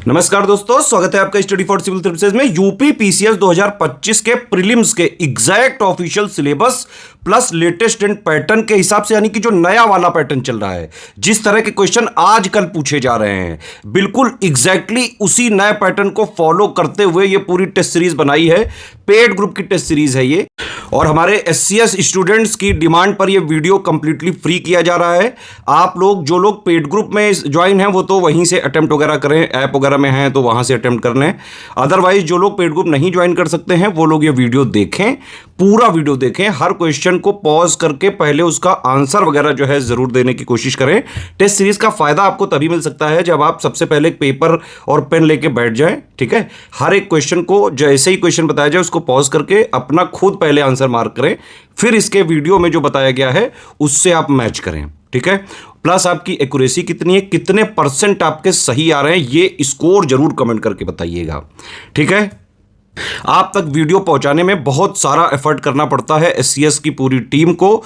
नमस्कार दोस्तों, स्वागत है आपका स्टडी फॉर सिविल सर्विसेज में। यूपी पीसीएस 2025 के प्रीलिम्स के exact official syllabus plus latest and pattern के हिसाब से, यानी कि जो नया वाला पैटर्न चल रहा है, जिस तरह के क्वेश्चन आजकल पूछे जा रहे हैं, बिल्कुल एग्जैक्टली उसी नए पैटर्न को फॉलो करते हुए ये पूरी टेस्ट सीरीज बनाई है। पेड ग्रुप की टेस्ट सीरीज है ये, और हमारे एससीएस स्टूडेंट्स की डिमांड पर ये वीडियो कंप्लीटली फ्री किया जा रहा है। आप लोग जो लोग पेड ग्रुप में ज्वाइन हैं वो तो वहीं से अटेम्प्ट वगैरह करें, ऐप वगैरह में हैं तो वहां से अटेम्प्ट कर लें। अदरवाइज जो लोग पेड ग्रुप नहीं ज्वाइन कर सकते हैं वो लोग ये वीडियो देखें, पूरा वीडियो देखें, हर क्वेश्चन को पॉज करके पहले उसका आंसर वगैरह जो है जरूर देने की कोशिश करें। टेस्ट सीरीज का फायदा आपको तभी मिल सकता है जब आप सबसे पहले एक पेपर और पेन लेके बैठ जाएं, ठीक है। हर एक क्वेश्चन को जैसे ही क्वेश्चन बताया जाए उसको पॉज करके अपना खुद पहले आंसर मार्क करें, फिर इसके वीडियो में जो बताया गया है उससे आप मैच करें, ठीक है। प्लस आपकी एक्यूरेसी कितनी है, कितने परसेंट आपके सही आ रहे हैं, ये स्कोर जरूर कमेंट करके बताइएगा, ठीक है। आप तक वीडियो पहुंचाने में बहुत सारा एफर्ट करना पड़ता है एससीएस की पूरी टीम को।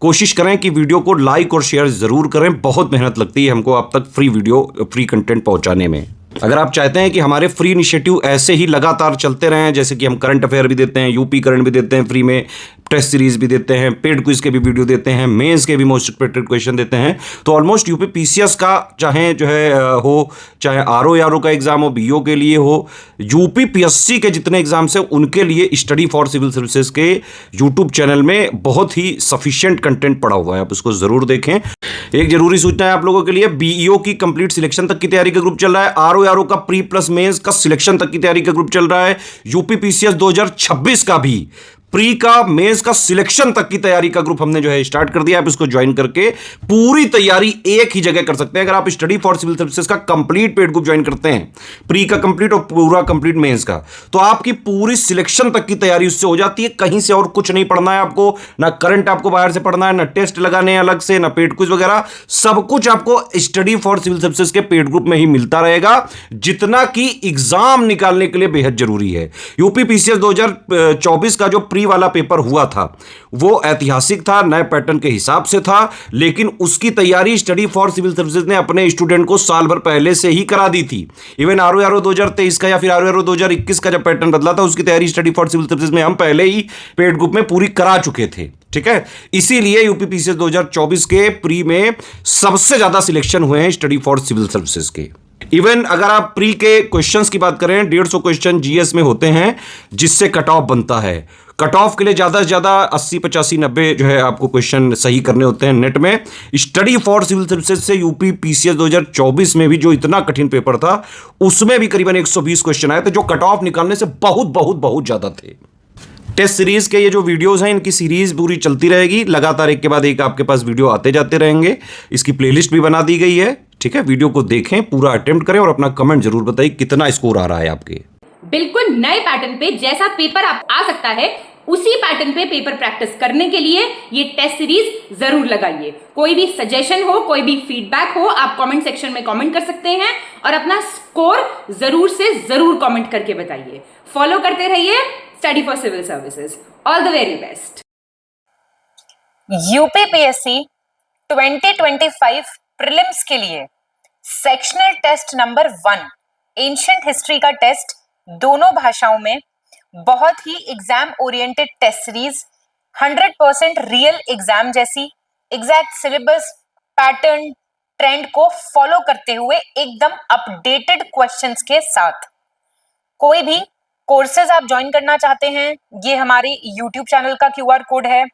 कोशिश करें कि वीडियो को लाइक और शेयर जरूर करें, बहुत मेहनत लगती है हमको आप तक फ्री वीडियो, फ्री कंटेंट पहुंचाने में। अगर आप चाहते हैं कि हमारे फ्री इनिशिएटिव ऐसे ही लगातार चलते रहें, जैसे कि हम करंट अफेयर भी देते हैं, यूपी करंट भी देते हैं फ्री में, टेस्ट सीरीज भी देते हैं, पेड क्विज के भी वीडियो देते हैं, मेंस के भी मोस्ट एक्सपेक्टेड क्वेश्चन देते हैं, तो ऑलमोस्ट यूपी पीसीएस का चाहे जो है हो, चाहे आरओ का एग्जाम हो, बीओ के लिए हो, यूपी पीएससी के जितने एग्जाम्स हैं उनके लिए स्टडी फॉर सिविल सर्विसेज के यूट्यूब चैनल में बहुत ही सफिशिएंट कंटेंट पड़ा हुआ है, आप उसको जरूर देखें। एक जरूरी सूचना है आप लोगों के लिए, बीईओ की कंप्लीट सिलेक्शन तक की तैयारी का ग्रुप चल रहा है, आरओ का प्री प्लस मेंस का सिलेक्शन तक की तैयारी का ग्रुप चल रहा है, यूपी पीसीएस 2026 का भी प्री का मेंस का सिलेक्शन तक की तैयारी का ग्रुप हमने जो है स्टार्ट कर दिया। आप इसको ज्वाइन करके पूरी तैयारी एक ही जगह कर सकते हैं। अगर आप स्टडी फॉर सिविल सर्विसेज का कंप्लीट पेड ग्रुप ज्वाइन करते हैं, प्री का कंप्लीट और पूरा कंप्लीट मेंस का, तो आपकी पूरी सिलेक्शन तक की तैयारी उससे हो जाती है। कहीं से और कुछ नहीं पढ़ना है आपको, ना करंट आपको बाहर से पढ़ना है, ना टेस्ट लगाने हैं अलग से, ना पेड क्विज वगैरह, सब कुछ आपको स्टडी फॉर सिविल सर्विसेज के पेड ग्रुप में ही मिलता रहेगा, जितना कि एग्जाम निकालने के लिए बेहद जरूरी है। यूपी पीसीएस 2024 का जो प्री वाला पेपर हुआ था वो ऐतिहासिक था, नए पैटर्न के हिसाब से था, लेकिन उसकी तैयारी स्टडी फॉर सिविल सर्विसेज ने अपने स्टूडेंट को साल भर पहले से ही करा दी थी। इवन आरओ 2023 का या फिर आरओ 2021 का जब पैटर्न बदला था उसकी तैयारी स्टडी फॉर सिविल सर्विसेज में हम पहले ही पेड ग्रुप में पूरी करा चुके थे, ठीक है। इसीलिए यूपी पीसीएस 2024 के प्री में सबसे ज्यादा सिलेक्शन हुए हैं स्टडी फॉर सिविल सर्विसेज के। इवन अगर आप प्री के क्वेश्चंस की बात करें, 150 क्वेश्चन जीएस में होते हैं जिससे कट ऑफ बनता है। कट ऑफ के लिए ज्यादा से ज्यादा 80, 85, 90 जो है आपको क्वेश्चन सही करने होते हैं नेट में। स्टडी फॉर सिविल सर्विसेज से यूपी पीसीएस 2024 में भी जो इतना कठिन पेपर था उसमें भी करीबन 120 क्वेश्चन आए थे, जो कट ऑफ निकालने से बहुत बहुत बहुत ज्यादा थे। टेस्ट सीरीज के ये जो वीडियोस हैं, इनकी सीरीज पूरी चलती रहेगी, लगातार एक के बाद एक आपके पास वीडियो आते जाते रहेंगे। इसकी प्लेलिस्ट भी बना दी गई है, ठीक है। वीडियो को देखें, पूरा अटेम्प्ट करें और अपना कमेंट जरूर बताइए कितना स्कोर आ रहा है आपके। बिल्कुल नए पैटर्न पे जैसा पेपर आप आ सकता है उसी पैटर्न पे पेपर प्रैक्टिस करने के लिए ये टेस्ट सीरीज जरूर लगाइए। कोई भी सजेशन हो, कोई भी फीडबैक हो, आप कमेंट सेक्शन में कमेंट कर सकते हैं और अपना स्कोर जरूर से जरूर कमेंट करके बताइए। फॉलो करते रहिए study for civil services. All the very best. UPPSC 2025 prelims के लिए sectional test number 1 ancient history का टेस्ट दोनों भाषाओं में, बहुत ही exam oriented test series, 100% real exam जैसी एग्जैक्ट सिलेबस, पैटर्न, ट्रेंड को फॉलो करते हुए एकदम अपडेटेड क्वेश्चंस के साथ। कोई भी कोर्सेज आप ज्वाइन करना चाहते हैं, ये हमारे यूट्यूब चैनल का क्यूआर कोड है,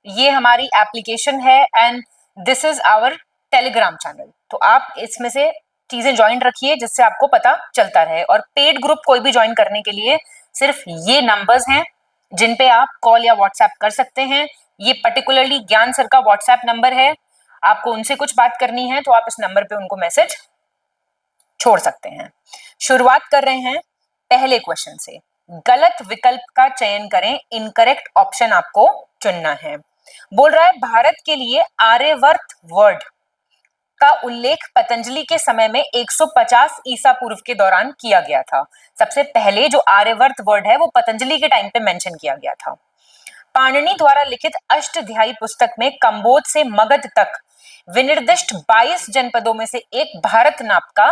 ये हमारी एप्लीकेशन है and this is our Telegram channel. तो आप इसमें से चीजें ज्वाइन रखिए जिससे आपको पता चलता रहे। और पेड ग्रुप कोई भी ज्वाइन करने के लिए सिर्फ ये नंबर्स हैं जिन पे आप कॉल या व्हाट्सएप कर सकते हैं। ये पर्टिकुलरली ज्ञान सर का व्हाट्सएप नंबर है, आपको उनसे कुछ बात करनी है तो आप इस नंबर पे उनको मैसेज छोड़ सकते हैं। शुरुआत कर रहे हैं पहले क्वेश्चन से। गलत विकल्प का चयन करें, इनकरेक्ट ऑप्शन आपको चुनना है। बोल रहा है भारत के लिए आर्यवर्त वर्ड का उल्लेख पतंजलि के समय में 150 ईसा पूर्व के दौरान किया गया था। सबसे पहले जो आर्यवर्त वर्ड है वो पतंजलि के टाइम पे मेंशन किया गया था। पाणिनि द्वारा लिखित अष्टध्यायी पुस्तक में कंबोज से मगध तक विनिर्दिष्ट 22 जनपदों में से एक भारत नाम का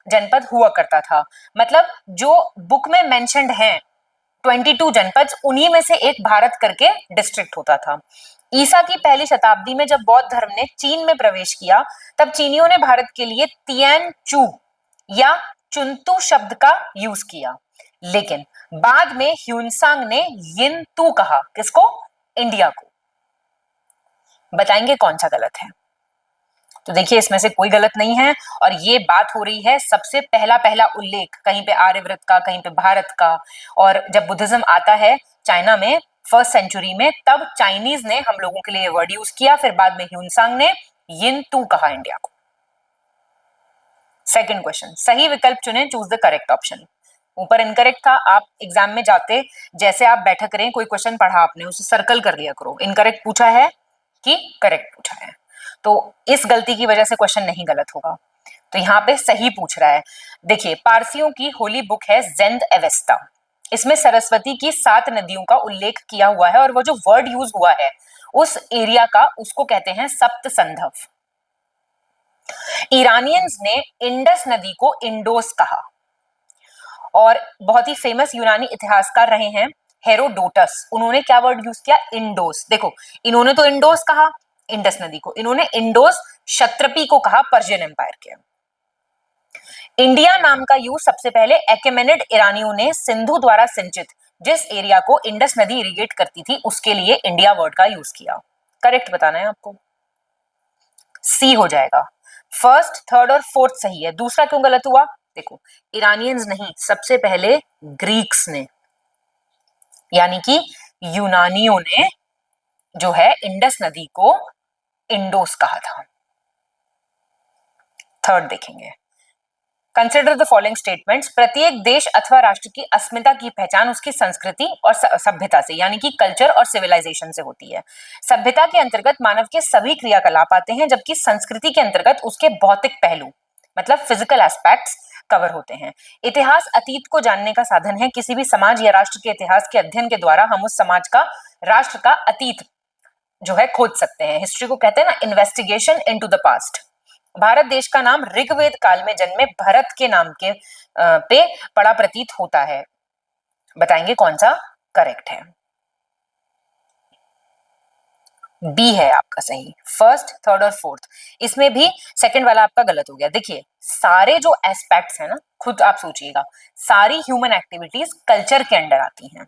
जनपद हुआ करता था। मतलब जो बुक में मेंशन्ड हैं 22 जनपद, उन्हीं में से एक भारत करके डिस्ट्रिक्ट होता था। ईसा की पहली शताब्दी में जब बौद्ध धर्म ने चीन में प्रवेश किया, तब चीनियों ने भारत के लिए तियान चू या चुनतू शब्द का यूज किया, लेकिन बाद में ह्यूनसांग ने यिन तू कहा। किसको? इंडिया को। बताएंगे कौन सा गलत है? तो देखिए इसमें से कोई गलत नहीं है, और ये बात हो रही है सबसे पहला उल्लेख कहीं पे आर्यव्रत का, कहीं पे भारत का। और जब बुद्धिज्म आता है चाइना में फर्स्ट सेंचुरी में, तब चाइनीज ने हम लोगों के लिए वर्ड यूज किया, फिर बाद में ह्यूनसांग ने यिन तू कहा इंडिया को। सेकंड क्वेश्चन, सही विकल्प चुने, चूज द करेक्ट ऑप्शन। ऊपर इनकरेक्ट था, आप एग्जाम में जाते जैसे आप बैठक करें, कोई क्वेश्चन पढ़ा आपने उसे सर्कल कर लिया करो, इनकरेक्ट पूछा है कि करेक्ट पूछा है, तो इस गलती की वजह से क्वेश्चन नहीं गलत होगा। तो यहाँ पे सही पूछ रहा है। देखिए पारसियों की होली बुक है जेंद एवेस्टा, इसमें सरस्वती की 7 नदियों का उल्लेख किया हुआ है, और वो जो वर्ड यूज हुआ है उस एरिया का, उसको कहते हैं सप्त संधव। ईरानियंस ने इंडस नदी को इंडोस कहा, और बहुत ही फेमस यूनानी इतिहासकार रहे हैं हेरोडोटस, उन्होंने क्या वर्ड यूज किया? इंडोस। देखो इन्होंने तो इंडोस कहा इंडस नदी को, इन्होंने इंडोस क्षत्रपी को कहा पर्शियन एम्पायर के। इंडिया नाम का यूज सबसे पहले एकेमेनिड ईरानियों ने सिंधु द्वारा सिंचित जिस एरिया को इंडस नदी इरिगेट करती थी उसके लिए इंडिया वर्ड का यूज किया। करेक्ट बताना है आपको, सी हो जाएगा। फर्स्ट, थर्ड और फोर्थ सही है, दूसरा क्यों गलत हुआ? देखो ईरानियंस नहीं, सबसे पहले ग्रीक्स ने, यानी कि यूनानियों ने जो है इंडस नदी को इंडोस कहा था। थर्ड देखेंगे, कंसिडर द फॉलोइंग स्टेटमेंट्स। प्रत्येक देश अथवा राष्ट्र की अस्मिता की पहचान उसकी संस्कृति और सभ्यता से, यानी कि कल्चर और सिविलाइजेशन से होती है। सभ्यता के अंतर्गत मानव के सभी क्रियाकलाप आते हैं, जबकि संस्कृति के अंतर्गत उसके भौतिक पहलू मतलब फिजिकल एस्पेक्ट्स कवर होते हैं। इतिहास अतीत को जानने का साधन है। किसी भी समाज या राष्ट्र के इतिहास के अध्ययन के द्वारा हम उस समाज का, राष्ट्र का अतीत जो है खोज सकते हैं। हिस्ट्री को कहते हैं ना investigation into the past. Bharat देश का नाम ऋग्वेद काल में जन्मे भरत के नाम के पे पड़ा प्रतीत होता है। बताएंगे कौन सा करेक्ट है? बी है आपका सही। फर्स्ट, थर्ड और फोर्थ, इसमें भी सेकंड वाला आपका गलत हो गया। देखिए सारे जो एस्पेक्ट्स है ना, खुद आप सोचिएगा, सारी ह्यूमन एक्टिविटीज कल्चर के अंडर आती हैं,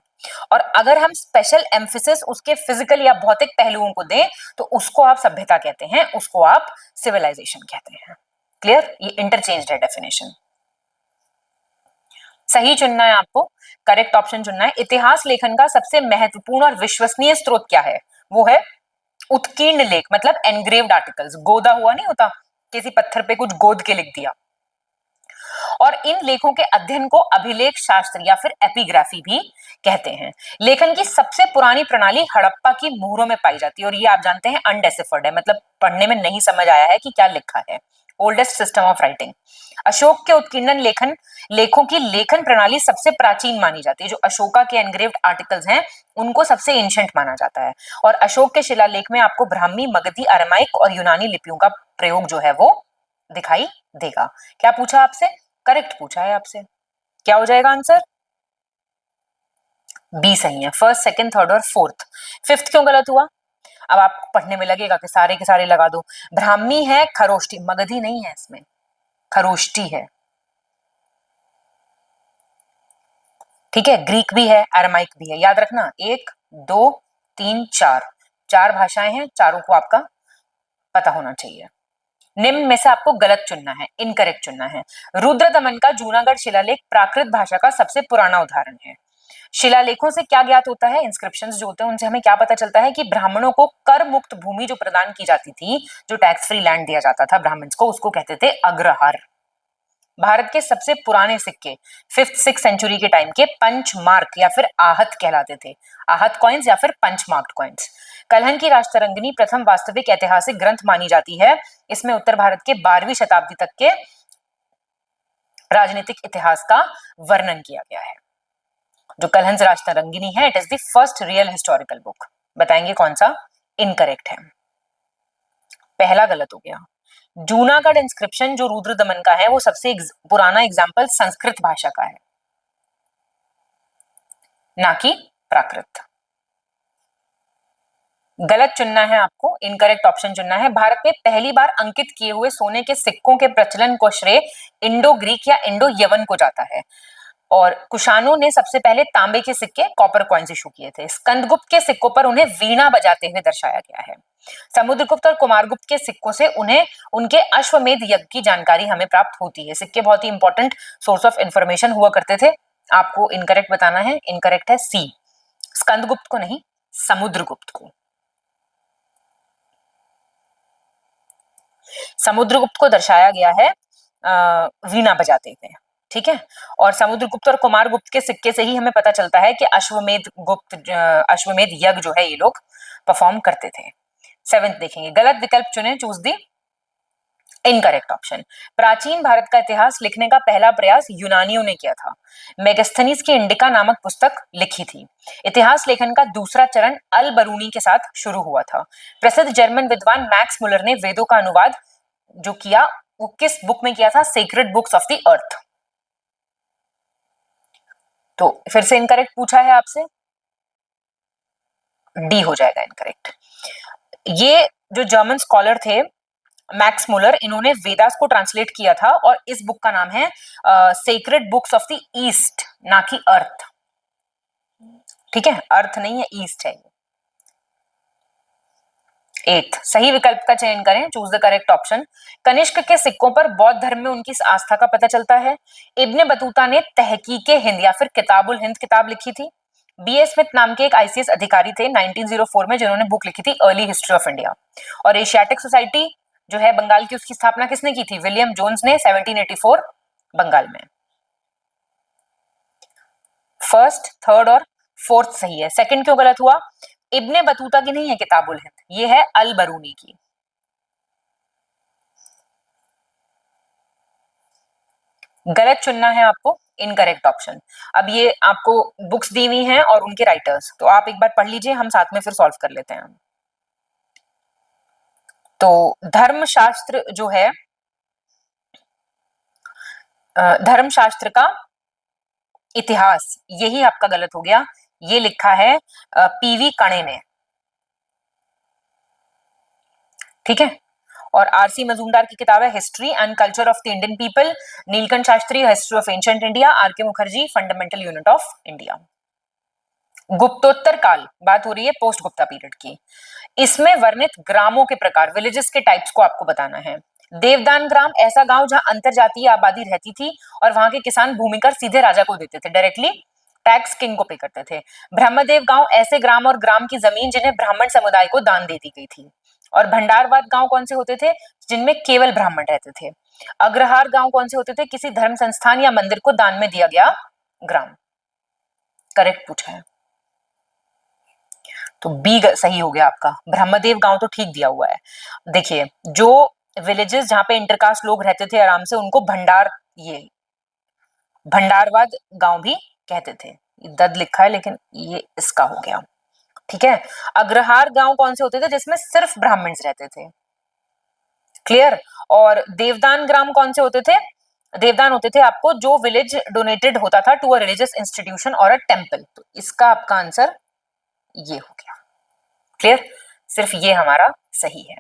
और अगर हम स्पेशल एम्फेसिस उसके फिजिकल या भौतिक पहलुओं को दें तो उसको आप सभ्यता कहते हैं, उसको आप सिविलाइजेशन कहते हैं। क्लियर? ये इंटरचेंज है डेफिनेशन। सही चुनना है आपको, करेक्ट ऑप्शन चुनना है। इतिहास लेखन का सबसे महत्वपूर्ण और विश्वसनीय स्रोत क्या है? वो है उत्कीर्ण लेख, मतलब एनग्रेव्ड आर्टिकल्स। गोदा हुआ नहीं होता, किसी पत्थर पे कुछ गोद के लिख दिया। और इन लेखों के अध्ययन को अभिलेख शास्त्र या फिर एपिग्राफी भी कहते हैं। लेखन की सबसे पुरानी प्रणाली हड़प्पा की मुहरों में पाई जाती है, और ये आप जानते हैं अनडेसिफर्ड है, मतलब पढ़ने में नहीं समझ आया है कि क्या लिखा है। Oldest system of writing. Ashok के उत्कीर्णन लेखों की लेखन प्रणाली सबसे प्राचीन मानी जाती है। जो अशोका के एनग्रेव्ड आर्टिकल्स हैं उनको सबसे एंशिएंट माना जाता है। और अशोक के शिलालेख में आपको ब्राह्मी, मगधी, अरमाइक और यूनानी लिपियों का प्रयोग जो है वो दिखाई देगा। क्या पूछा आपसे? करेक्ट पूछा है आपसे। क्या हो जाएगा आंसर? बी सही है। फर्स्ट, सेकंड, थर्ड और फोर्थ। फिफ्थ क्यों गलत हुआ? अब आप पढ़ने में लगेगा कि सारे के सारे लगा दो। ब्राह्मी है, खरोष्टी, मगधी नहीं है इसमें, खरोष्टी है। ठीक है, ग्रीक भी है, अरमाइक भी है। याद रखना 1 2 3 4 चार भाषाएं हैं, चारों को आपका पता होना चाहिए। निम्न में से आपको गलत चुनना है, इनकरेक्ट चुनना है। रुद्र दमन का जूनागढ़ शिलालेख प्राकृत भाषा का सबसे पुराना उदाहरण है। शिलालेखों से क्या ज्ञात होता है? इंस्क्रिप्शंस जो होते हैं उनसे हमें क्या पता चलता है कि ब्राह्मणों को कर मुक्त भूमि जो प्रदान की जाती थी, जो टैक्स फ्री लैंड दिया जाता था ब्राह्मण्स को, उसको कहते थे अग्रहार। भारत के सबसे पुराने सिक्के 5th-6th सेंचुरी के टाइम के पंच मार्क या फिर आहत कहलाते थे। आहत कॉइन्स या फिर पंच मार्क्ड कॉइन्स। कलहन की राजतरंगिनी प्रथम वास्तविक ऐतिहासिक ग्रंथ मानी जाती है। इसमें उत्तर भारत के 12वीं शताब्दी तक के राजनीतिक इतिहास का वर्णन किया गया है। जो कलहन राजतरंगिनी है, it is the first real historical book. बताएंगे कौन सा इनकरेक्ट है? पहला गलत हो गया। जूनागढ़ इंस्क्रिप्शन जो रुद्र दमन का है वो सबसे पुराना एग्जाम्पल संस्कृत भाषा का है, ना कि प्राकृत। गलत चुनना है आपको, इनकरेक्ट ऑप्शन चुनना है। भारत में पहली बार अंकित किए हुए सोने के सिक्कों के प्रचलन को श्रेय इंडो ग्रीक या इंडो यवन को जाता है, और कुषाणों ने सबसे पहले तांबे के सिक्के कॉपर कॉइन्स इशू किए थे। स्कंदगुप्त के सिक्कों पर उन्हें वीणा बजाते हुए दर्शाया गया है। समुद्रगुप्त और कुमारगुप्त के सिक्कों से उन्हें उनके अश्वमेध यज्ञ की जानकारी हमें प्राप्त होती है। सिक्के बहुत ही इंपॉर्टेंट सोर्स ऑफ इंफॉर्मेशन हुआ करते थे। आपको इनकरेक्ट बताना है, इनकरेक्ट है सी, स्कंदगुप्त को नहीं, समुद्रगुप्त को। समुद्रगुप्त को दर्शाया गया है वीणा बजाते हुए, ठीक है। और समुद्रगुप्त और कुमारगुप्त के सिक्के से ही हमें पता चलता है कि अश्वमेध यज्ञ जो है ये लोग परफॉर्म करते थे। 7th देखेंगे, गलत विकल्प चुने, चूज दी इनकरेक्ट ऑप्शन। प्राचीन भारत का इतिहास लिखने का पहला प्रयास यूनानियों ने किया था। मेगास्थनीज की इंडिका नामक पुस्तक लिखी थी। इतिहास लेखन का दूसरा चरण अल बरूनी के साथ शुरू हुआ था। प्रसिद्ध जर्मन विद्वान मैक्स मुलर ने वेदों का अनुवाद जो किया वो किस बुक में किया था? Sacred books of the earth. तो फिर से इनकरेक्ट पूछा है आपसे, डी हो जाएगा इनकरेक्ट। ये जो जर्मन स्कॉलर थे मैक्स मुलर, इन्होंने वेदास को ट्रांसलेट किया था और इस बुक का नाम है sacred books of the east, ना कि अर्थ, ठीक है, अर्थ नहीं है, ईस्ट है। 8th सही विकल्प का चयन करें, choose the correct option. Kanishka के सिक्कों पर बौद्ध धर्म में उनकी आस्था का पता चलता है। इब्ने बतूता ने तहकीके हिंद या फिर किताबुल हिंद किताब लिखी थी। बी ए स्मिथ नाम के एक आईसीएस अधिकारी थे 1904 में जिन्होंने बुक लिखी थी अर्ली हिस्ट्री ऑफ इंडिया। और एशियाटिक सोसाइटी जो है बंगाल की, उसकी स्थापना किसने की थी? विलियम जोन्स ने 1784 बंगाल में। फर्स्ट, थर्ड और फोर्थ सही है, सेकंड क्यों गलत हुआ? इब्ने बतूता की नहीं है किताबुल हिंद, ये है अल बरूनी की। गलत चुनना है आपको, इनकरेक्ट ऑप्शन। अब ये आपको बुक्स दी हुई हैं और उनके राइटर्स, तो आप एक बार पढ़ लीजिए, हम साथ में फिर सॉल्व कर लेते हैं। तो धर्मशास्त्र जो है, धर्मशास्त्र का इतिहास, यही आपका गलत हो गया। ये लिखा है पीवी कणे ने, ठीक है। और आरसी मजूमदार की किताब है history and culture of the Indian people. Nilakantha Sastri history of ancient India. R K Mookerji fundamental unit of India. गुप्तोत्तर काल, बात हो रही है पोस्ट गुप्ता पीरियड की। इसमें वर्णित ग्रामों के प्रकार, विलेजेस के टाइप्स को आपको बताना है। देवदान ग्राम ऐसा गांव जहां अंतरजातीय आबादी रहती थी और वहां के किसान भूमि कर सीधे राजा को देते थे, डायरेक्टली टैक्स किंग को पे करते थे। ब्रह्मदेव गांव ऐसे ग्राम और ग्राम की जमीन जिन्हें ब्राह्मण समुदाय को दान दे दी गई थी। और भंडारवाद गांव कौन से होते थे? जिनमें केवल ब्राह्मण रहते थे। अग्रहार गांव कौन से होते थे? किसी धर्म संस्थान या मंदिर को दान में दिया गया ग्राम। करेक्ट पूछा है, तो बी सही हो गया आपका। ब्रह्मदेव गांव तो ठीक दिया हुआ है। देखिए, जो विलेजेस जहां पे इंटरकास्ट लोग रहते थे आराम से, उनको भंडारवाद गांव भी कहते थे। दद लिखा है लेकिन ये इसका हो गया, ठीक है। अग्रहार गांव कौन से होते थे? जिसमें सिर्फ ब्राह्मण्स रहते थे, क्लियर। और देवदान ग्राम कौन से होते थे? देवदान होते थे आपको जो विलेज डोनेटेड होता था टू अ रिलीजियस इंस्टीट्यूशन और अ टेम्पल। तो इसका आपका आंसर ये हो गया, क्लियर। सिर्फ ये हमारा सही है।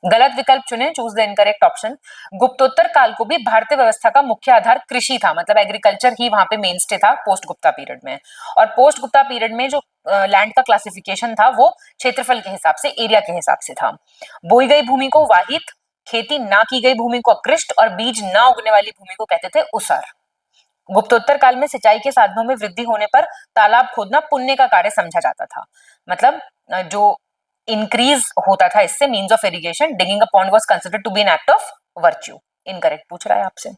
गलत विकल्प चुने, चूज द इनकरेक्ट ऑप्शन। गुप्तोत्तर काल को भी भारतीय व्यवस्था का मुख्य आधार कृषि था, मतलब एग्रीकल्चर ही वहां पे मेन स्टे था पोस्ट गुप्ता पीरियड में। और पोस्ट गुप्ता पीरियड में जो लैंड का क्लासिफिकेशन था वो क्षेत्रफल के हिसाब से, एरिया के हिसाब से था। बोई गई भूमि को वाहित, खेती ना की गई भूमि को अकृष्ट और बीज ना उगने वाली भूमि को कहते थे उसर। गुप्तोत्तर काल में सिंचाई के साधनों में वृद्धि होने पर तालाब खोदना पुण्य का कार्य समझा जाता था, मतलब जो इंक्रीज होता था इससे, means of irrigation, digging a pond was considered to be an act of virtue. Incorrect पूछ रहा है आपसे,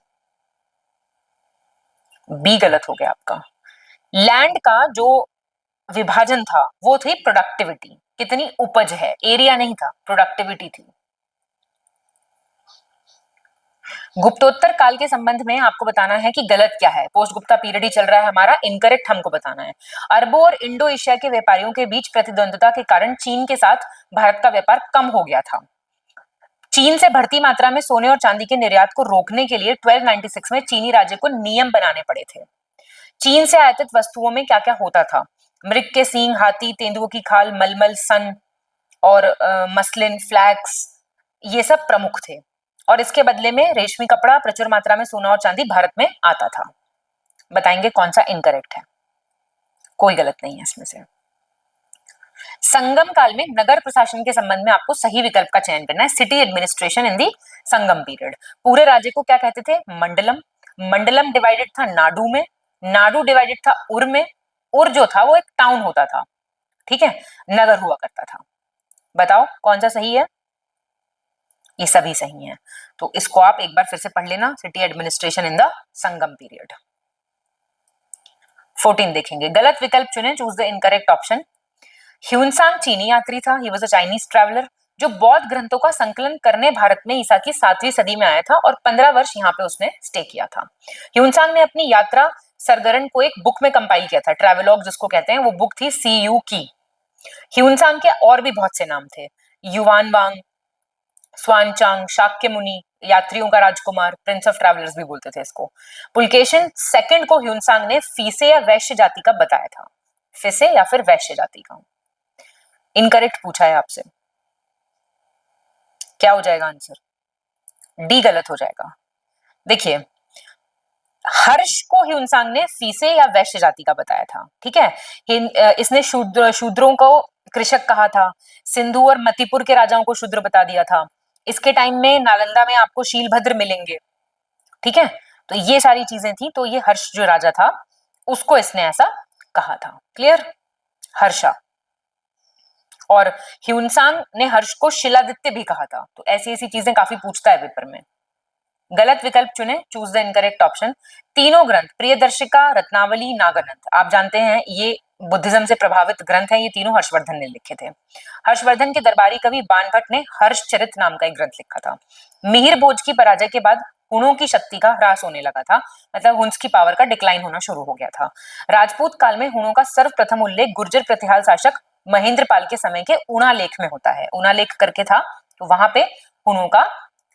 बी गलत हो गया आपका। लैंड का जो विभाजन था वो थी प्रोडक्टिविटी, कितनी उपज है, एरिया नहीं था, प्रोडक्टिविटी थी। गुप्तोत्तर काल के संबंध में आपको बताना है कि गलत क्या है। पोस्ट गुप्ता पीरियड ही चल रहा है हमारा, इनकरेक्ट हमको बताना है। अरबों और इंडो एशिया के व्यापारियों के बीच प्रतिद्वंदता के कारण चीन के साथ भारत का व्यापार कम हो गया था। चीन से बढ़ती मात्रा में सोने और चांदी के निर्यात को रोकने के लिए 1296 में चीनी राज्य को नियम बनाने पड़े थे। चीन से आयातित वस्तुओं में क्या क्या होता था? मृग के सींग, हाथी, तेंदुओं की खाल, मलमल, सन और मसलिन, फ्लैक्स, ये सब प्रमुख थे। और इसके बदले में रेशमी कपड़ा, प्रचुर मात्रा में सोना और चांदी भारत में आता था। बताएंगे कौन सा इनकरेक्ट है? कोई गलत नहीं है इसमें से। संगम काल में नगर प्रशासन के संबंध में आपको सही विकल्प का चयन करना है। City administration in the Sangam period. पूरे राज्य को क्या कहते थे? मंडलम। मंडलम डिवाइडेड था नाडु में, नाडु डिवाइडेड था उर में। उर जो था वो एक टाउन होता था, ठीक है, नगर हुआ करता था। बताओ कौन सा सही है? ये सभी सही हैं। तो इसको आप एक बार फिर से पढ़ लेना, city administration in the Sangam period. 14 देखेंगे, गलत विकल्प चुने, choose the incorrect option. Hiuen Tsang चीनी यात्री था, he was a Chinese traveller, जो बौद्ध ग्रंथों का संकलन करने भारत में ईसा की 7वीं सदी में आया था और 15 वर्ष यहाँ पे उसने स्टे किया था। ह्यूनसांग ने अपनी यात्रा सरगरण को एक बुक में कंपाइल किया था, ट्रैवलॉग जिसको कहते हैं, वो बुक थी सीयू की। ह्यूनसांग के और भी बहुत से नाम थे, युवानवांग, स्वानचांग, शाक्य मुनि, यात्रियों का राजकुमार, प्रिंस ऑफ ट्रैवलर्स भी बोलते थे इसको। पुलकेशिन सेकंड को ह्यूनसांग ने फीसे या वैश्य जाति का बताया था, फिसे या फिर वैश्य जाति का। इनकरेक्ट पूछा है आपसे, क्या हो जाएगा आंसर? डी गलत हो जाएगा। देखिए, हर्ष को ह्यूनसांग ने फीसे या वैश्य जाति का बताया था, ठीक है। इसने शूद्रों को कृषक कहा था, सिंधु और मतिपुर के राजाओं को शूद्र बता दिया था। इसके टाइम में नालंदा में आपको शीलभद्र मिलेंगे, ठीक है। तो ये सारी चीजें थी, तो ये हर्ष जो राजा था उसको इसने ऐसा कहा था। क्लियर? हर्षा। और ह्यूनसांग ने हर्ष को शिलादित्य भी कहा था। तो ऐसी ऐसी चीजें काफी पूछता है पेपर में। गलत विकल्प चुने, चूज द इनकरेक्ट ऑप्शन। तीनों ग्रंथ, प्रियदर्शिका, रत्नावली, नागानंद, आप जानते हैं ये बुद्धिज्म से प्रभावित ग्रंथ हैं। ये तीनों हर्षवर्धन ने लिखे थे। हर्षवर्धन के दरबारी कवि बाणभट्ट ने हर्षचरित नाम का एक ग्रंथ लिखा था। मिहिर भोज की पराजय के बाद हुणों की शक्ति का ह्रास होने लगा था, मतलब हुन्स की पावर का डिक्लाइन होना शुरू हो गया था। राजपूत काल में हुणों का सर्वप्रथम उल्लेख गुर्जर प्रतिहाल शासक महेंद्रपाल के समय के ऊना लेख में होता है। ऊना लेख करके था, तो वहां पे हुणों का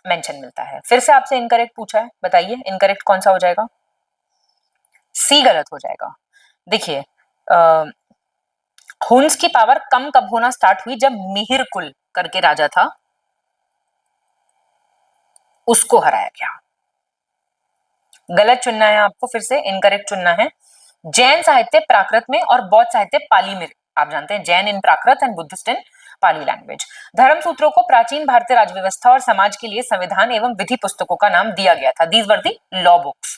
मेंशन मिलता है। फिर से आपसे इनकरेक्ट पूछा है, बताइए इनकरेक्ट कौन सा हो जाएगा? सी गलत हो जाएगा। देखिए, हुन्स की पावर कम कब होना स्टार्ट हुई? जब मिहिर कुल करके राजा था, उसको हराया गया। गलत चुनना है आपको, फिर से इनकरेक्ट चुनना है। जैन साहित्य प्राकृत में और बौद्ध साहित्य पाली में, आप जानते हैं Jain in Prakrit and Buddhist in Pali language. धर्म सूत्रों को प्राचीन भारतीय राजव्यवस्था और समाज के लिए संविधान एवं विधि पुस्तकों का नाम दिया गया था। These were the law books.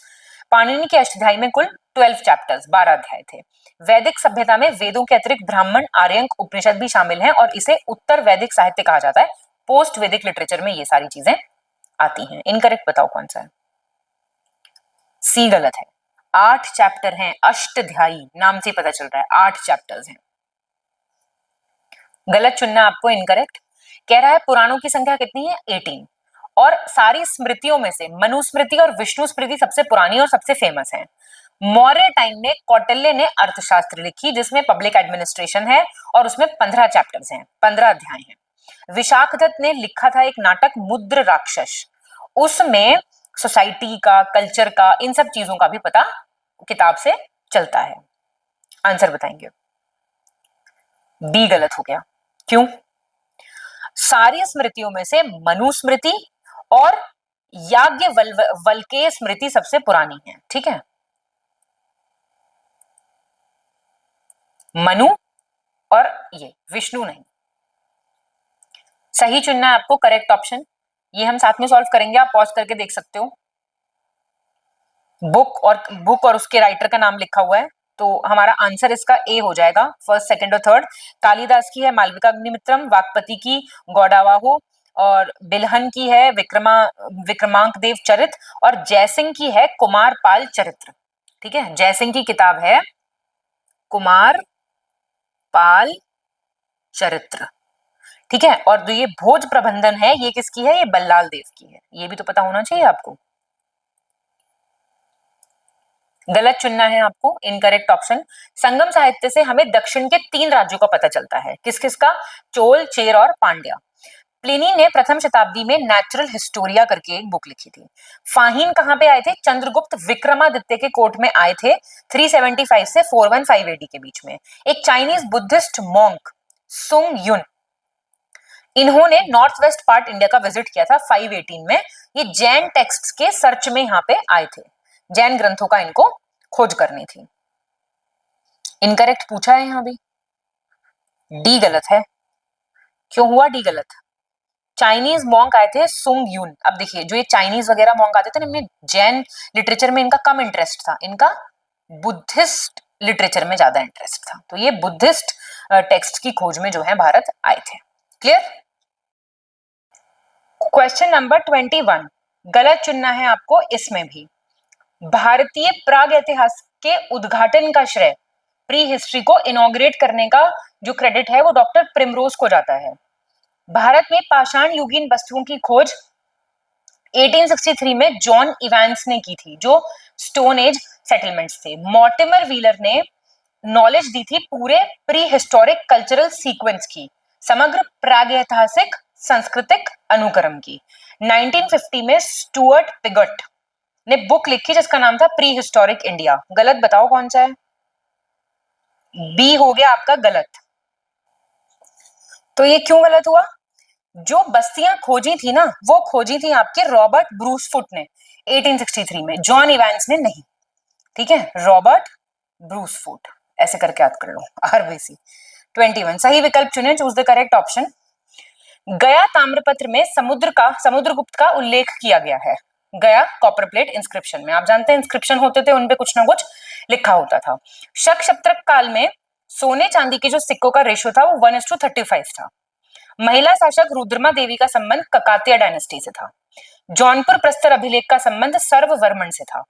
Panini के अष्टाध्यायी में कुल 12 चैप्टर्स, 12 अध्याय थे। वैदिक सभ्यता में वेदों के अतिरिक्त ब्राह्मण, आर्यंक, उपनिषद भी शामिल हैं और इसे उत्तर वैदिक साहित्य कहा जाता है। पोस्ट वैदिक लिटरेचर में ये सारी चीजें आती हैं। इनकरेक्ट बताओ कौन सा है? सी गलत है। 8 चैप्टर हैं, अष्टाध्यायी नाम से पता चल रहा है, 8 चैप्टर्स हैं। गलत चुनना आपको, इनकरेक्ट। कह रहा है पुराणों की संख्या कितनी है? 18। और सारी स्मृतियों में से मनुस्मृति और विष्णु स्मृति सबसे पुरानी और सबसे फेमस है। मौर्य टाइम में कौटिल्य ने अर्थशास्त्र लिखी, जिसमें पब्लिक एडमिनिस्ट्रेशन है और उसमें 15 चैप्टर्स हैं, 15 अध्याय हैं। विशाखदत्त ने लिखा था एक नाटक मुद्र राक्षस, उसमें सोसाइटी का, कल्चर का, इन सब चीजों का भी पता किताब से चलता है। आंसर बताएंगे। बी गलत हो गया। क्यों? सारी स्मृतियों में से मनुस्मृति और याज्ञवल्क्य स्मृति सबसे पुरानी है, ठीक है। मनु और ये विष्णु नहीं। सही चुनना है आपको, करेक्ट ऑप्शन। ये हम साथ में सॉल्व करेंगे, आप पॉज करके देख सकते हो। बुक और उसके राइटर का नाम लिखा हुआ है, तो हमारा आंसर इसका ए हो जाएगा, फर्स्ट, सेकंड और थर्ड। कालिदास की है मालविका अग्निमित्रम, वाकपति की गौड़ावाहो, और बिल्हन की है विक्रमांक देव चरित, और जयसिंह की है कुमार पाल चरित्र, ठीक है। जयसिंह की किताब है कुमार पाल चरित्र, ठीक है। और जो ये भोज प्रबंधन है, ये किसकी है? ये बल्लाल देव की है। ये भी तो पता होना चाहिए आपको। गलत चुनना है आपको, इनकरेक्ट ऑप्शन। संगम साहित्य से हमें दक्षिण के 3 राज्यों का पता चलता है। किस किस का? चोल, चेर और पांड्या। प्लिनी ने प्रथम शताब्दी में नेचुरल हिस्टोरिया करके एक बुक लिखी थी। फाहिन कहां पे आए थे? चंद्रगुप्त विक्रमादित्य के कोर्ट में आए थे 375 से 415 एडी के बीच में। एक चाइनीज बुद्धिस्ट मॉन्क सुंग युन, इन्होंने नॉर्थ वेस्ट पार्ट इंडिया का विजिट किया था 518 में। ये जैन टेक्स्ट्स के सर्च में यहाँ पे आए थे, जैन ग्रंथों का इनको खोज करनी थी। इनकरेक्ट पूछा है यहाँ भी, डी गलत है। क्यों हुआ डी गलत? चाइनीज मॉन्क आए थे सुंग यून। अब देखिए, जो ये चाइनीज वगैरह मॉन्क आते थे ना, इनमें जैन लिटरेचर में इनका कम इंटरेस्ट था, इनका बुद्धिस्ट लिटरेचर में ज्यादा इंटरेस्ट था। तो ये बुद्धिस्ट टेक्स्ट की खोज में जो है भारत आए थे। क्लियर? क्वेश्चन नंबर 21, गलत चुनना है आपको इसमें भी। भारतीय प्राग इतिहास के उद्घाटन का श्रेय, प्री हिस्ट्री को इनॉग्रेट करने का जो क्रेडिट है वो डॉक्टर प्रिमरोज को जाता है। भारत में पाषाण युगीन वस्तुओं की खोज 1863 में जॉन इवांस ने की थी, जो स्टोन एज सेटलमेंट्स थे। मॉर्टिमर व्हीलर ने नॉलेज दी थी पूरे प्री हिस्टोरिक कल्चरल सीक्वेंस की, समग्र प्रागैतिहासिक सांस्कृतिक अनुक्रम की। 1950 में स्टुअर्ट पिगट ने बुक लिखी जिसका नाम था प्री हिस्टोरिक इंडिया। गलत बताओ कौन सा है? बी हो गया आपका गलत। तो ये क्यों गलत हुआ? जो बस्तियां खोजी थी ना, वो खोजी थी आपके रॉबर्ट ब्रूसफुट ने 1863 में, जॉन इवांस ने नहीं। ठीक है, रॉबर्ट ब्रूसफुट, ऐसे करके याद कर लो। आरबीसी 21 सही विकल्प चुने, चूज द करेक्ट ऑप्शन। गया ताम्रपत्र में समुद्रगुप्त का उल्लेख किया गया है। गया कॉपर प्लेट इंस्क्रिप्शन में, आप जानते हैं इंस्क्रिप्शन होते थे, उनपे कुछ ना कुछ लिखा होता था। शक शतरक काल में सोने चांदी के जो सिक्कों का रेशियो था वो 1:35 था। महिला शासक रुद्रमा देवी का संबंध ककातिया डायनेस्टी से था। जौनपुर प्रस्तर अभिलेख का संबंध सर्ववर्मन से था।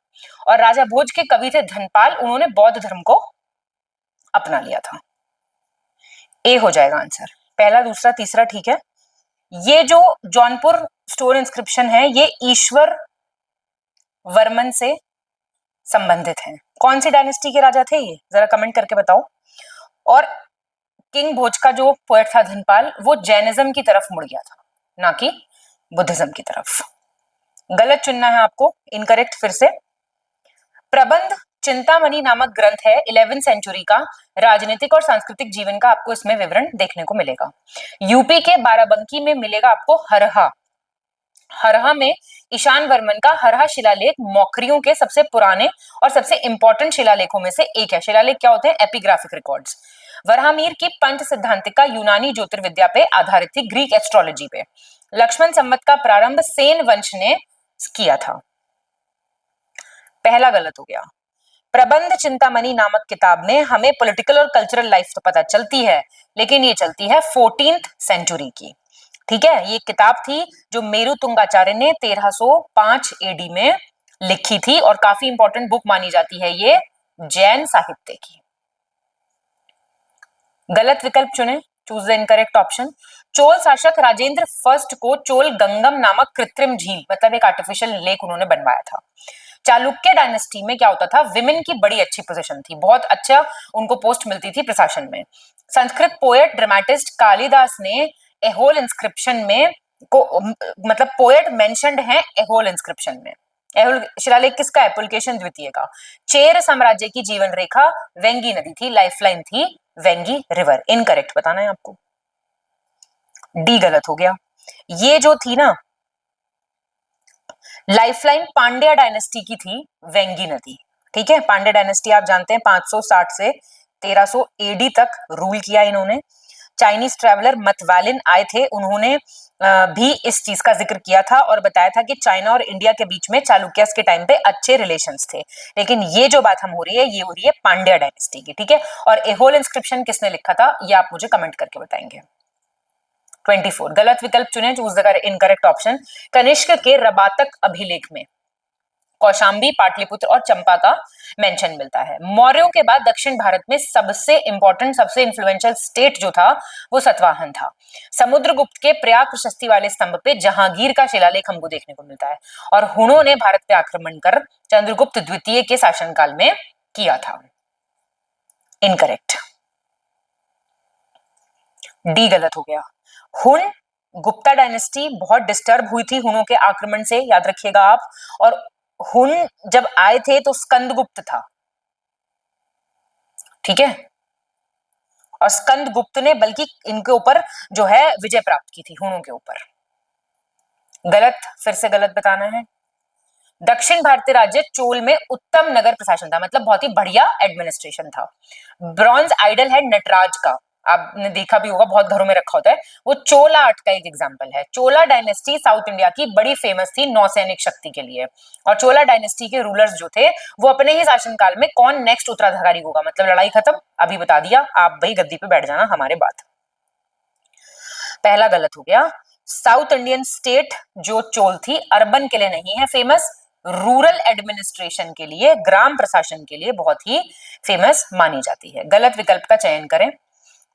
और राजा भोज के कवि थे धनपाल, उन्होंने बौद्ध धर्म को अपना लिया था। ए हो जाएगा आंसर, पहला दूसरा तीसरा। ठीक है, ये जो जौनपुर स्टोन इंस्क्रिप्शन है ये ईश्वर वर्मन से संबंधित है। कौन सी डायनेस्टी के राजा थे ये, जरा कमेंट करके बताओ। और किंग भोज का जो पोएट था धनपाल, वो जैनिज्म की तरफ मुड़ गया था, ना कि बुद्धिज्म की तरफ। गलत चुनना है आपको, इनकरेक्ट फिर से। प्रबंध चिंतामणि नामक ग्रंथ है 11वीं सेंचुरी का राजनीतिक और सांस्कृतिक जीवन का, आपको इसमें विवरण देखने को मिलेगा। यूपी के बाराबंकी में मिलेगा आपको हरहा। हरहा में ईशान वर्मन का हरहा शिलालेख मौखरियों के सबसे पुराने और सबसे इंपॉर्टेंट शिलालेखों में से एक है। शिलालेख क्या होते हैं? Epigraphic records. वराहमीर की पंच सिद्धांतिका यूनानी ज्योतिर्विद्या पे आधारित थी, ग्रीक एस्ट्रोलॉजी पे। लक्ष्मण संवत का प्रारंभ सेन वंश ने किया था। पहला गलत हो गया। प्रबंध चिंतामणि नामक किताब में हमें पॉलिटिकल और कल्चरल लाइफ तो पता चलती है, लेकिन ये चलती है 14th सेंचुरी की। ठीक है, ये किताब थी जो मेरु तुंगाचार्य ने 1305 एडी में लिखी थी और काफी इंपॉर्टेंट बुक मानी जाती है ये जैन साहित्य की। गलत विकल्प चुने, choose the incorrect option. Chola शासक राजेंद्र फर्स्ट को चोल गंगम नामक कृत्रिम झील, मतलब एक आर्टिफिशियल लेक उन्होंने बनवाया था। चालुक्य डायनेस्टी में क्या होता था? विमेन की बड़ी अच्छी पोजीशन थी, बहुत अच्छा उनको पोस्ट मिलती थी प्रशासन में। संस्कृत पोएट ड्रामेटिस्ट कालिदास ने एहोल इंस्क्रिप्शन में को मतलब पोएट मेंशन्ड है एहोल इंस्क्रिप्शन में। एहोल शिलालेख किसका है? पुलकेशिन द्वितीय का। चेर साम्राज्य की जीवन रेखा वेंगी नदी थी, लाइफलाइन थी वेंगी रिवर। इनकरेक्ट बताना है आपको, डी गलत हो गया। ये जो थी ना लाइफलाइन पांड्या डायनेस्टी की थी, वेंगी नदी। ठीक है, पांड्या डायनेस्टी आप जानते हैं 560 से 1300 एडी तक रूल किया इन्होंने। चाइनीज ट्रैवलर मतवालिन आए थे, उन्होंने भी इस चीज का जिक्र किया था और बताया था कि चाइना और इंडिया के बीच में चालुक्यस के टाइम पे अच्छे रिलेशंस थे। लेकिन ये जो बात हम हो रही है ये हो रही है पांड्या डायनेस्टी की। ठीक है, और एहोल इंस्क्रिप्शन किसने लिखा था ये आप मुझे कमेंट करके बताएंगे। 24 गलत विकल्प चुने, choose the incorrect option. Kanishka के रबातक अभिलेख में कौशाम्बी, पाटलिपुत्र और चंपा का मेंशन मिलता है। मौर्यों के बाद दक्षिण भारत में सबसे इंपॉर्टेंट, सबसे इन्फ्लुएंशियल स्टेट जो था वो सतवाहन था। समुद्रगुप्त के प्रयाग प्रशस्ति वाले स्तंभ पे जहांगीर का शिलालेख हमको देखने को मिलता है और हुनों ने भारत पे आक्रमण कर चंद्रगुप्त द्वितीय के शासनकाल में किया था। इनकरेक्ट, डी गलत हो गया। हुन गुप्ता डायनेस्टी बहुत डिस्टर्ब हुई थी हुनों के आक्रमण से, याद रखिएगा आप। और हुन जब आए थे तो स्कंदगुप्त था, ठीक है, और स्कंदगुप्त ने बल्कि इनके ऊपर जो है विजय प्राप्त की थी हुनों के ऊपर। गलत, फिर से गलत बताना है। दक्षिण भारतीय राज्य चोल में उत्तम नगर प्रशासन था, मतलब बहुत ही बढ़िया एडमिनिस्ट्रेशन था। ब्रॉन्ज आइडल है नटराज का, आपने देखा भी होगा, बहुत घरों में रखा होता है, वो चोला आर्ट का एक एग्जांपल है। चोला डायनेस्टी साउथ इंडिया की बड़ी फेमस थी नौसैनिक शक्ति के लिए, और चोला डायनेस्टी के रूलर्स जो थे वो अपने ही शासनकाल में कौन नेक्स्ट उत्तराधिकारी होगा, मतलब लड़ाई खत्म, अभी बता दिया, आप भाई गद्दी पे बैठ जाना हमारे बाद। पहला गलत हो गया। साउथ इंडियन स्टेट जो चोल थी अर्बन के लिए नहीं है फेमस, रूरल एडमिनिस्ट्रेशन के लिए, ग्राम प्रशासन के लिए बहुत ही फेमस मानी जाती है। गलत विकल्प का चयन करें।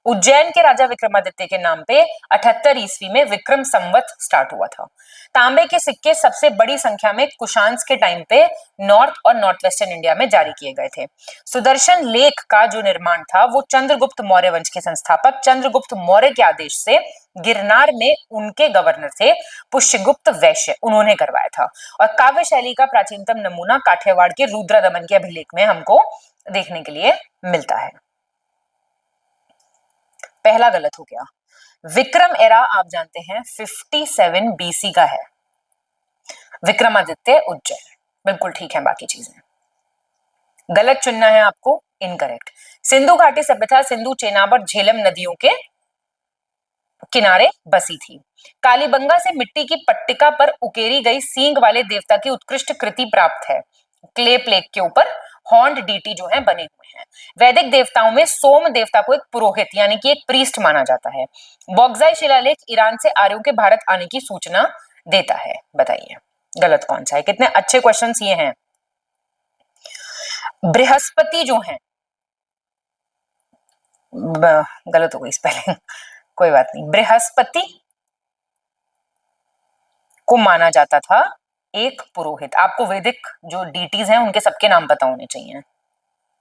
उज्जैन के राजा विक्रमादित्य के नाम पे 78 ईस्वी में विक्रम संवत स्टार्ट हुआ था। तांबे के सिक्के सबसे बड़ी संख्या में कुशांस के टाइम पे नॉर्थ और नॉर्थ वेस्टर्न इंडिया में जारी किए गए थे। सुदर्शन लेख का जो निर्माण था वो चंद्रगुप्त मौर्य वंश के संस्थापक चंद्रगुप्त मौर्य के आदेश से गिरनार में उनके गवर्नर थे पुष्यगुप्त वैश्य, उन्होंने करवाया था। और काव्य शैली का प्राचीनतम नमूना काठियावाड़ के रुद्रदमन के अभिलेख में हमको देखने के लिए मिलता है। पहला गलत हो गया। विक्रम एरा आप जानते हैं 57 बीसी का है। विक्रमादित्य उज्जैन, बिल्कुल ठीक है, बाकी चीजें गलत चुनना है आपको, इनकरेक्ट। सिंधु घाटी सभ्यता सिंधु चेनाब और झेलम नदियों के किनारे बसी थी। कालीबंगा से मिट्टी की पट्टिका पर उकेरी गई सींग वाले देवता की उत्कृष्ट कृति प्राप्त है। क्ले प्लेट के ऊपर हॉर्न्ड डीटी जो है बने हुए हैं। वैदिक देवताओं में सोम देवता को एक पुरोहित यानी कि एक प्रीस्ट माना जाता है। बॉक्साई शिलालेख ईरान से आर्यों के भारत आने की सूचना देता है। बताइए गलत कौन सा है? कितने अच्छे क्वेश्चंस ये हैं। बृहस्पति जो है, गलत हो गई स्पेलिंग कोई बात नहीं, बृहस्पति को माना जाता था एक पुरोहित। आपको वैदिक जो डीटीज हैं उनके सबके नाम पता होने चाहिए।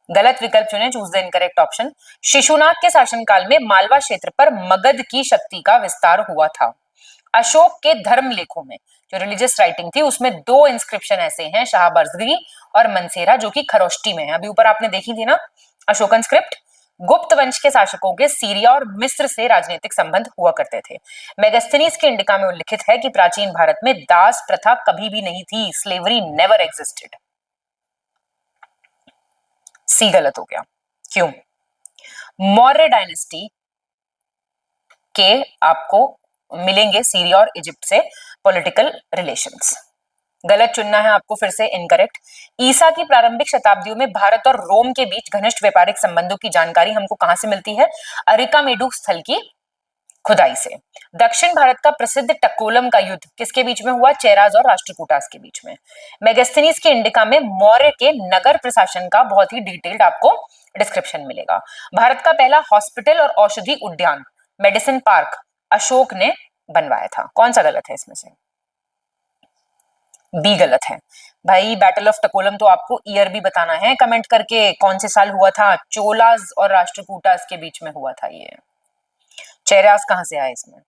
गलत विकल्प चुने, choose the incorrect option. Shishunaga के शासनकाल में मालवा क्षेत्र पर मगध की शक्ति का विस्तार हुआ था। अशोक के धर्म लेखों में जो रिलीजियस राइटिंग थी उसमें दो इंस्क्रिप्शन ऐसे हैं, शाहबर्जगी और मनसेरा, जो कि खरोष्टी में है। अभी ऊपर आपने देखी थी ना अशोकन स्क्रिप्ट। गुप्त वंश के शासकों के सीरिया और मिस्र से राजनीतिक संबंध हुआ करते थे। मेगास्थनीज के इंडिका में उल्लिखित है कि प्राचीन भारत में दास प्रथा कभी भी नहीं थी, स्लेवरी नेवर एग्जिस्टेड। सी गलत हो गया। क्यों? मौर्य डायनेस्टी के आपको मिलेंगे सीरिया और इजिप्ट से पॉलिटिकल रिलेशंस। गलत चुनना है आपको, फिर से इनकरेक्ट। ईसा की प्रारंभिक शताब्दियों में भारत और रोम के बीच घनिष्ठ व्यापारिक संबंधों की जानकारी हमको कहां से मिलती है? अरिकामेडू स्थल की खुदाई से। दक्षिण भारत का प्रसिद्ध टकोलम का युद्ध किसके बीच में हुआ? चेराज और राष्ट्रकूटास के बीच में। मेगास्थनीज के इंडिका में मौर्य के नगर प्रशासन का बहुत ही डिटेल्ड आपको डिस्क्रिप्शन मिलेगा। भारत का पहला हॉस्पिटल और औषधि उद्यान मेडिसिन पार्क अशोक ने बनवाया था। कौन सा गलत है इसमें से? बी गलत है। भाई बैटल ऑफ टकोलम तो आपको ईयर भी बताना है कमेंट करके, कौन से साल हुआ था? चोलास और राष्ट्रकूटास के बीच में हुआ था ये। चेरास कहां से आया इसमें?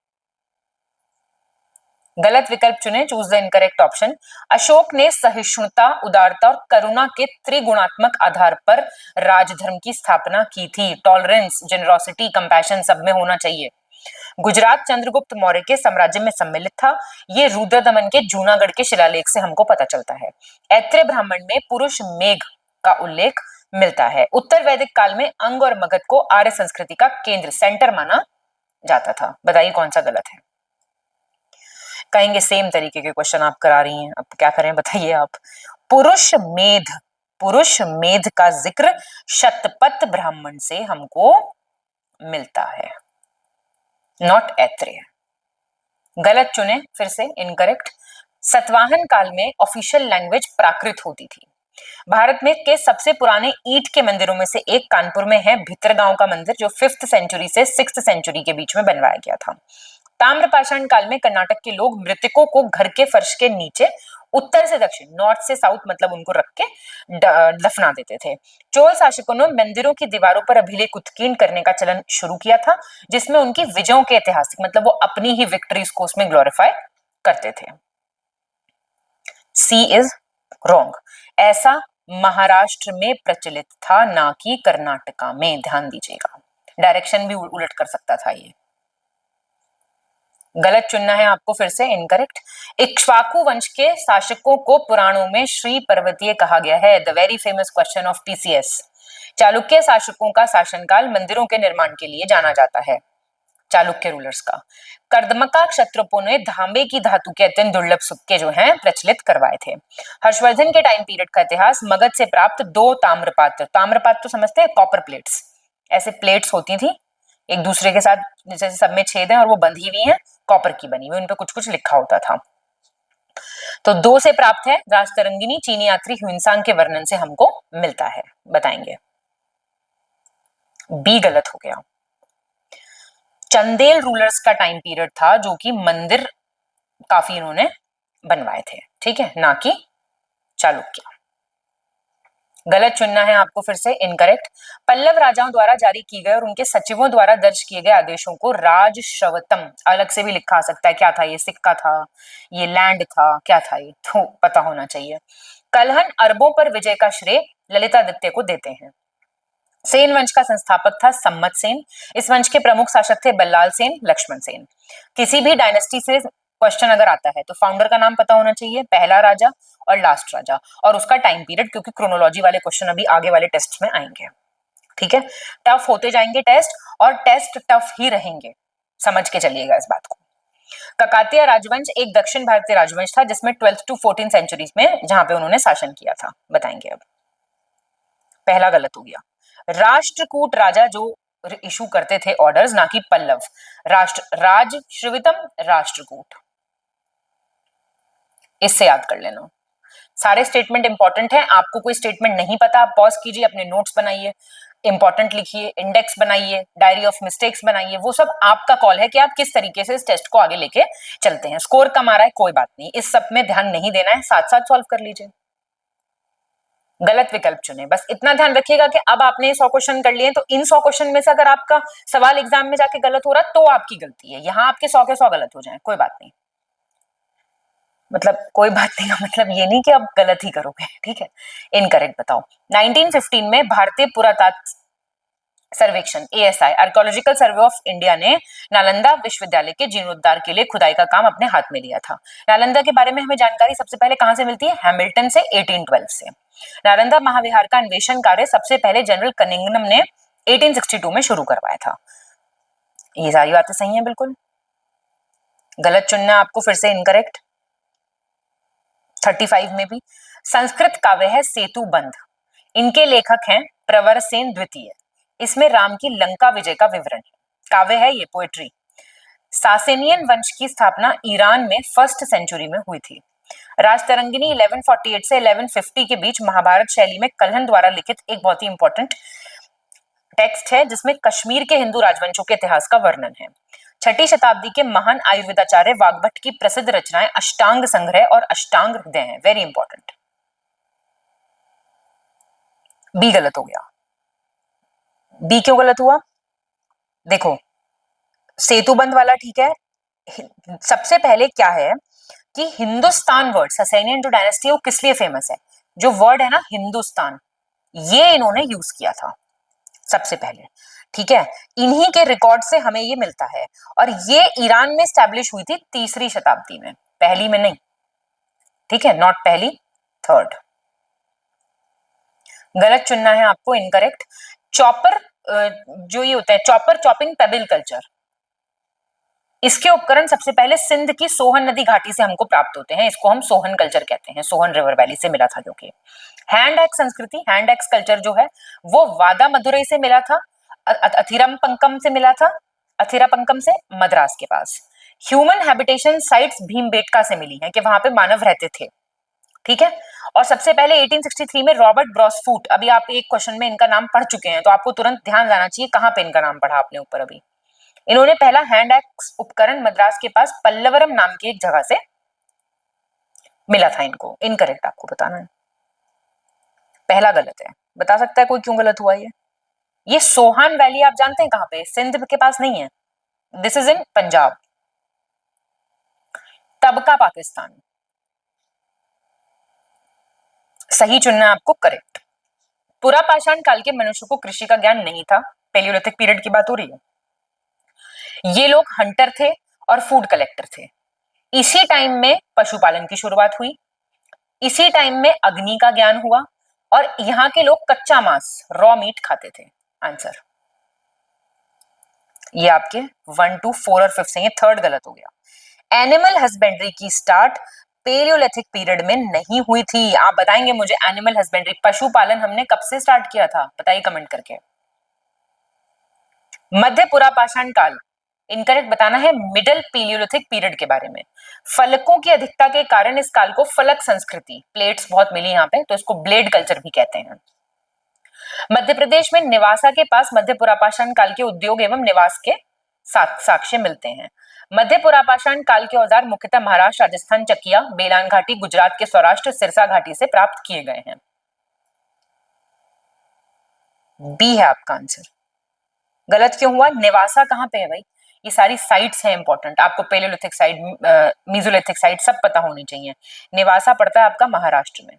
गलत विकल्प चुने, choose the incorrect option. Ashok ने सहिष्णुता, उदारता और करुणा के त्रिगुणात्मक आधार पर राजधर्म की स्थापना की थी। टॉलरेंस, जेनरोसिटी, कंपैशन सब में होना चाहिए। गुजरात चंद्रगुप्त मौर्य के साम्राज्य में सम्मिलित था। ये रुद्रदमन के जूनागढ़ के शिलालेख से हमको पता चलता है। ऐत्रेय ब्राह्मण में पुरुष मेघ का उल्लेख मिलता है। उत्तर वैदिक काल में अंग और मगध को आर्य संस्कृति का केंद्र, सेंटर माना जाता था। बताइए कौन सा गलत है? कहेंगे सेम तरीके के क्वेश्चन आप करा रही हैं, अब क्या करें बताइए आप। पुरुष मेध का जिक्र शतपथ ब्राह्मण से हमको मिलता है, नॉट ऐत्रेय। गलत चुने, फिर से इनकरेक्ट। सतवाहन काल में ऑफिशियल लैंग्वेज प्राकृत होती थी। भारत में के सबसे पुराने ईंट के मंदिरों में से एक कानपुर में है भितरगांव का मंदिर, जो 5th सेंचुरी से 6th सेंचुरी के बीच में बनवाया गया था। ताम्रपाषाण काल में कर्नाटक के लोग मृतकों को घर के फर्श के नीचे उत्तर से दक्षिण, नॉर्थ से साउथ मतलब उनको रख के दफना देते थे। चोल शासकों ने मंदिरों की दीवारों पर अभिलेख उत्कीर्ण करने का चलन शुरू किया था, जिसमें उनकी विजयों के ऐतिहासिक मतलब वो अपनी ही विक्ट्रीज को उसमें ग्लोरीफाई करते थे। सी इज रॉन्ग, ऐसा महाराष्ट्र में प्रचलित था, ना कि कर्नाटका में। ध्यान दीजिएगा, डायरेक्शन भी उलट कर सकता था ये। गलत चुनना है आपको फिर से, इनकरेक्ट। इक्ष्वाकु वंश के शासकों को पुराणों में श्री पर्वतीय कहा गया है। The very famous question of PCS. Chalukya शासकों का शासनकाल मंदिरों के निर्माण के लिए जाना जाता है, चालुक्य रूलर्स का। कर्दमका क्षत्रपों ने तांबे की धातु के अत्यंत दुर्लभ सिक्के जो हैं प्रचलित करवाए थे। हर्षवर्धन के टाइम पीरियड का इतिहास, मगध से प्राप्त 2 ताम्रपात्र, ताम्रपात्र तो समझते हैं, कॉपर प्लेट्स, ऐसे प्लेट्स होती थी एक दूसरे के साथ, जैसे सब में छेद है और वो बंधी हुई हैं, कॉपर की बनी हुई, उन पे कुछ कुछ लिखा होता था। तो 2 से प्राप्त है। राजतरंगिनी चीनी यात्री ह्यूनसांग के वर्णन से हमको मिलता है, बताएंगे। बी गलत हो गया। चंदेल रूलर्स का टाइम पीरियड था, जो कि मंदिर काफी इन्होंने बनवाए थे, ठीक है, ना कि चालुक्य। गलत चुनना है आपको फिर से, इनकरेक्ट। पल्लव राजाओं द्वारा जारी की गए और उनके सचिवों द्वारा दर्ज किए गए आदेशों को राजश्रवतम, अलग से भी लिखा आ सकता है, क्या था ये, सिक्का था, ये लैंड था, क्या था ये, तो पता होना चाहिए। कलहन अरबों पर विजय का श्रेय ललितादित्य को देते हैं। सेन वंश का संस्थापक था सम्मत सेन। इस वंश के प्रमुख शासक थे बल्लाल सेन, लक्ष्मण सेन। किसी भी डायनेस्टी से क्वेश्चन अगर आता है तो फाउंडर का नाम पता होना चाहिए, पहला राजा और लास्ट राजा, और उसका टाइम पीरियड, क्योंकि क्रोनोलॉजी वाले क्वेश्चन अभी आगे वाले टेस्ट में आएंगे, ठीक है। टफ होते जाएंगे टेस्ट, और टेस्ट टफ ही रहेंगे, समझ के चलिएगा इस बात को। ककातिया राजवंश एक दक्षिण भारतीय राजवंश था, जिसमें 12th to 14th सेंचुरीज में जहां पे उन्होंने शासन किया था, बताएंगे अब। पहला गलत हो गया। राष्ट्रकूट राजा जो इशू करते थे ऑर्डर्स, ना कि पल्लव। राज श्रवितम, राष्ट्रकूट, इससे याद कर लेना। सारे स्टेटमेंट इंपॉर्टेंट है। आपको कोई स्टेटमेंट नहीं पता, आप पॉज कीजिए, अपने नोट्स बनाइए, इंपॉर्टेंट लिखिए, इंडेक्स बनाइए, डायरी ऑफ मिस्टेक्स बनाइए, वो सब आपका कॉल है कि आप किस तरीके से इस टेस्ट को आगे लेके चलते हैं। स्कोर कम आ रहा है, कोई बात नहीं, इस सब में ध्यान नहीं देना है, साथ साथ सॉल्व कर लीजिए। गलत विकल्प चुने, बस इतना ध्यान रखिएगा कि अब आपने 100 क्वेश्चन कर लिए, तो इन 100 क्वेश्चन में से अगर आपका सवाल एग्जाम में जाके गलत हो रहा है तो आपकी गलती है। यहां आपके 100 के 100 गलत हो जाए, कोई बात नहीं, मतलब कोई बात नहीं का मतलब ये नहीं कि आप गलत ही करोगे, ठीक है। इनकरेक्ट बताओ। 1915 में भारतीय पुरातत्व सर्वेक्षण ASI, archaeological survey of India ने नालंदा विश्वविद्यालय के जीर्णोद्धार के लिए खुदाई का काम अपने हाथ में लिया था। नालंदा के बारे में हमें जानकारी सबसे पहले कहां से मिलती है? हैमिल्टन से, 1812 से। नालंदा महाविहार का अन्वेषण कार्य सबसे पहले जनरल कनिंगम ने 1862 में शुरू करवाया था। ये सारी बातें सही हैं बिल्कुल। गलत चुनना आपको फिर से, इनकरेक्ट। 35 में भी संस्कृत काव्य है सेतुबंध, इनके लेखक हैं प्रवरसेन द्वितीय। इसमें राम की लंका विजय का विवरण है, काव्य है ये, पोएट्री। सासेनियन वंश की स्थापना ईरान में 1st सेंचुरी में हुई थी। राजतरंगिनी 1148 से 1150 के बीच महाभारत शैली में कल्हण द्वारा लिखित एक बहुत ही इंपॉर्टेंट टेक्स्ट है, जिसमें कश्मीर के हिंदू राजवंशों के इतिहास का वर्णन है। 6ठी शताब्दी के महान आयुर्वेदाचार्य वाग्भट की प्रसिद्ध रचनाएं अष्टांग संग्रह और अष्टांग हृदय हैं, वेरी इंपॉर्टेंट। बी गलत हो गया। बी क्यों गलत हुआ? देखो, सेतुबंध वाला ठीक है। सबसे पहले क्या है कि हिंदुस्तान वर्ड, ससैनियन जो डायनेस्टी है वो किस लिए फेमस है? जो वर्ड है ना हिंदुस्तान, ये इन्होंने यूज किया था सबसे पहले, ठीक है। इन्हीं के रिकॉर्ड से हमें ये मिलता है, और ये ईरान में स्टैब्लिश हुई थी 3री शताब्दी में, पहली में नहीं, ठीक है, नॉट पहली, 3rd। गलत चुनना है आपको, इनकरेक्ट। चॉपर जो ये होता है चॉपर, चॉपिंग पेबल कल्चर, इसके उपकरण सबसे पहले सिंध की सोहन नदी घाटी से हमको प्राप्त होते हैं। इसको हम सोहन कल्चर कहते हैं, सोहन रिवर वैली से मिला था। क्योंकि हैंड एक्स संस्कृति, हैंड एक्स कल्चर जो है वो वादा मदुरई से मिला था, अथिरमपंकम से मिला था, अथिरापंकम से मद्रास के पास। ह्यूमन हैबिटेशन साइट्स भीमबेटका से मिली है कि वहां पे मानव रहते थे, ठीक है। और सबसे पहले 1863 में रॉबर्ट ब्रॉसफूट, अभी आप एक क्वेश्चन में इनका नाम पढ़ चुके हैं तो आपको तुरंत ध्यान जाना चाहिए कहां पे इनका नाम पढ़ा आपने ऊपर अभी। इन्होंने पहला हैंड एक्स उपकरण मद्रास के पास पल्लवरम नाम की एक जगह से मिला था इनको, इनकरेक्ट आपको बताना है। पहला गलत है, बता सकता है कोई क्यों गलत हुआ ये सोहान वैली आप जानते हैं कहां पे? सिंध के पास नहीं है, दिस इज इन पंजाब। तबका पाकिस्तान, सही चुनना है आपको, करेक्ट। पुरापाषाण काल के मनुष्य को कृषि का ज्ञान नहीं था, पेलियोलिथिक पीरियड की बात हो रही है। ये लोग हंटर थे और फूड कलेक्टर थे। इसी टाइम में पशुपालन की शुरुआत हुई, इसी टाइम में अग्नि का ज्ञान हुआ, और यहाँ के लोग कच्चा मांस, रॉ मीट खाते थे। आंसर ये आपके 1 2 4 और 5 से, ये थर्ड गलत हो गया। एनिमल हस्बेंड्री की स्टार्ट पेलियोलिथिक पीरियड में नहीं हुई थी। आप बताएंगे मुझे, एनिमल हस्बेंड्री, पशुपालन हमने कब से स्टार्ट किया था? बताइए कमेंट करके। मध्य पुरापाषाण काल, इनकरेक्ट बताना है मिडल पेलियोलिथिक पीरियड के बारे में। फलकों की अधिकता के कारण इस काल को फलक संस्कृति, प्लेट्स बहुत मिली यहाँ पे तो इसको ब्लेड कल्चर भी कहते हैं। मध्य प्रदेश में निवासा के पास मध्य पुरापाषाण काल के उद्योग एवं निवास के साक्ष्य मिलते हैं। मध्य पुरापाषाण काल के औजार मुख्यतः महाराष्ट्र, राजस्थान, चकिया, बेलान घाटी, गुजरात के सौराष्ट्र, सिरसा घाटी से प्राप्त किए गए हैं। बी है आपका आंसर। गलत क्यों हुआ? निवासा कहां पे है भाई? ये सारी साइट्स हैं इंपॉर्टेंट, आपको पेलियोलिथिक साइट, मीजोलिथिक साइट सब पता होनी चाहिए। निवासा पड़ता है आपका महाराष्ट्र में।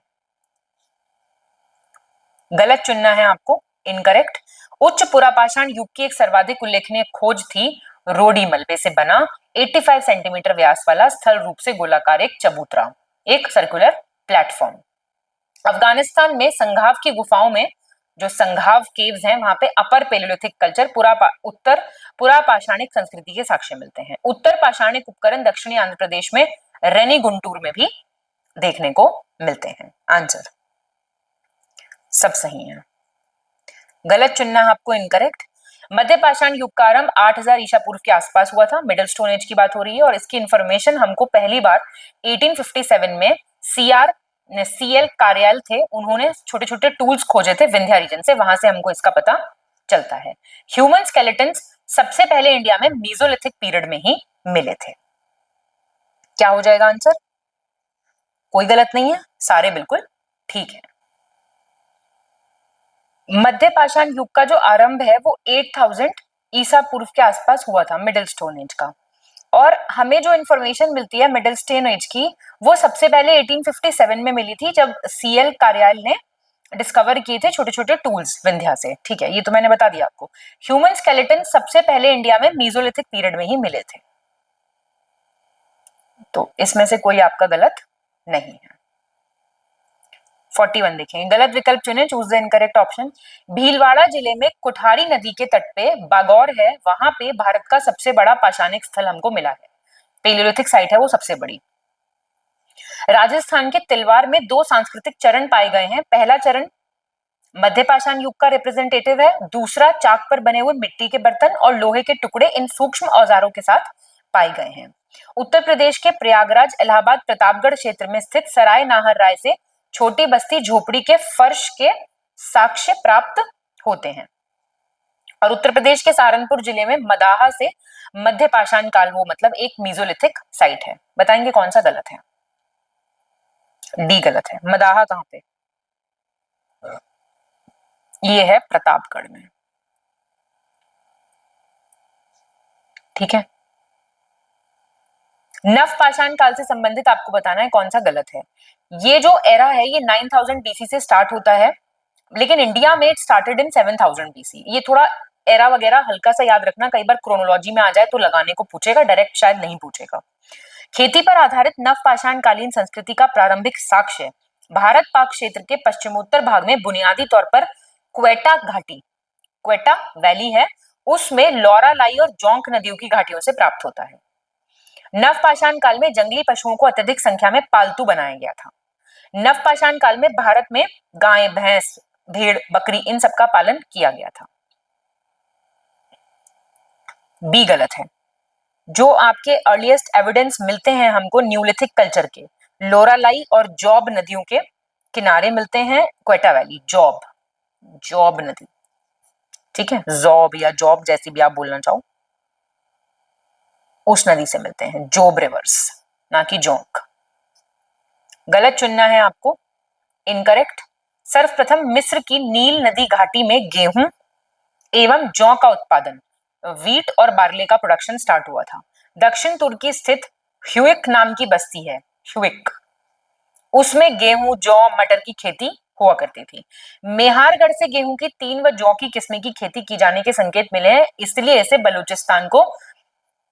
गलत चुनना है आपको, इनकरेक्ट। उच्च पुरापाषाण युग की एक सर्वाधिक उल्लेखनीय खोज थी रोडी मलबे से बना 85 सेंटीमीटर व्यास वाला स्थल रूप से गोलाकार एक चबूतरा, एक सर्कुलर प्लेटफॉर्म। अफगानिस्तान में संघाव की गुफाओं में, जो संघाव केव्स हैं, वहां पे अपर पेलियोलिथिक कल्चर, उत्तर पुरापाषाणिक संस्कृति के साक्ष्य मिलते हैं। उत्तर पाषाणिक उपकरण दक्षिणी आंध्र प्रदेश में रेनी गुंटूर में भी देखने को मिलते हैं। आंसर सब सही है, गलत चुनना है आपको, इनकरेक्ट। मध्य पाषाण युग का आरंभ 8000 ईसा पूर्व के आसपास हुआ था, मिडिल स्टोन एज की बात हो रही है, और इसकी इंफॉर्मेशन हमको पहली बार 1857 में सीएल कार्याल थे, उन्होंने छोटे छोटे टूल्स खोजे थे विंध्या रीजन से, वहां से हमको इसका पता चलता है। ह्यूमन स्केलेटन्स सबसे पहले इंडिया में मीजोलिथिक पीरियड में ही मिले थे। क्या हो जाएगा आंसर? कोई गलत नहीं है, सारे बिल्कुल ठीक है। मध्य पाषाण युग का जो आरंभ है वो 8000 ईसा पूर्व के आसपास हुआ था, मिडिल स्टोन एज का। और हमें जो इंफॉर्मेशन मिलती है मिडिल स्टोन एज की, वो सबसे पहले 1857 में मिली थी, जब सीएल कार्याल ने डिस्कवर किए थे छोटे छोटे टूल्स विंध्या से। ठीक है, ये तो मैंने बता दिया आपको। ह्यूमन स्केलेटन सबसे पहले इंडिया में मीजोलिथिक पीरियड में ही मिले थे, तो इसमें से कोई आपका गलत नहीं है। 41 देखेंगे, गलत विकल्प चुने, choose the incorrect option. Bhilwara जिले में कुठारी नदी के तट पे बागौर है, वहां पे भारत का सबसे बड़ा पाषाणिक स्थल हमको मिला है, पेलियोलिथिक साइट है वो सबसे बड़ी। राजस्थान के तिलवार में 2 सांस्कृतिक चरण पाए गए हैं। पहला चरण मध्य पाषाण युग का रिप्रेजेंटेटिव है, दूसरा चाक पर बने हुए मिट्टी के बर्तन और लोहे के टुकड़े इन सूक्ष्म औजारों के साथ पाए गए हैं। उत्तर प्रदेश के प्रयागराज, इलाहाबाद, प्रतापगढ़ क्षेत्र में स्थित सराय नाहर राय से छोटी बस्ती झोपड़ी के फर्श के साक्ष्य प्राप्त होते हैं। और उत्तर प्रदेश के सहारनपुर जिले में मदाहा से मध्य पाषाण काल, वो मतलब एक मीजोलिथिक साइट है। बताएंगे कौन सा गलत है? डी गलत है। मदाहा कहां पे? ये है प्रतापगढ़ में। ठीक है, नव पाषाण काल से संबंधित आपको बताना है कौन सा गलत है। ये जो एरा है ये 9000 बीसी से स्टार्ट होता है, लेकिन इंडिया में इट स्टार्टेड इन 7000 बीसी। ये थोड़ा एरा वगैरह हल्का सा याद रखना, कई बार क्रोनोलॉजी में आ जाए तो लगाने को पूछेगा, डायरेक्ट शायद नहीं पूछेगा। खेती पर आधारित नव पाषाण कालीन संस्कृति का प्रारंभिक साक्ष्य भारत पाक क्षेत्र के पश्चिमोत्तर भाग में बुनियादी तौर पर क्वेटा घाटी, क्वेटा वैली है, उसमें लौरा लाई और जोंक नदियों की घाटियों से प्राप्त होता है। नव पाषाण काल में जंगली पशुओं को अत्यधिक संख्या में पालतू बनाया गया था। नव पाषाण काल में भारत में गाय, भैंस, भेड़, बकरी, इन सब का पालन किया गया था। बी गलत है। जो आपके अर्लीस्ट एविडेंस मिलते हैं हमको न्यूलिथिक कल्चर के, लोरालाई और जॉब नदियों के किनारे मिलते हैं, क्वेटा वैली, जॉब नदी। ठीक है, जॉब या जॉब जैसी भी आप बोलना चाहो, उस नदी से मिलते हैं, जोब रिवर्स, ना कि जोंक। गलत चुनना है आपको, इनकरेक्ट। सर्वप्रथम मिस्र की नील नदी घाटी में गेहूं एवं जौ का उत्पादन, वीट और बार्ले का प्रोडक्शन स्टार्ट हुआ था। दक्षिण तुर्की स्थित ह्यूइक नाम की बस्ती है, ह्यूइक, उसमें गेहूं जौ मटर की खेती हुआ करती थी। मेहारगढ़ से गेहूं की 3 व जौ की किस्में की खेती की जाने के संकेत मिले हैं, इसलिए इसे बलूचिस्तान को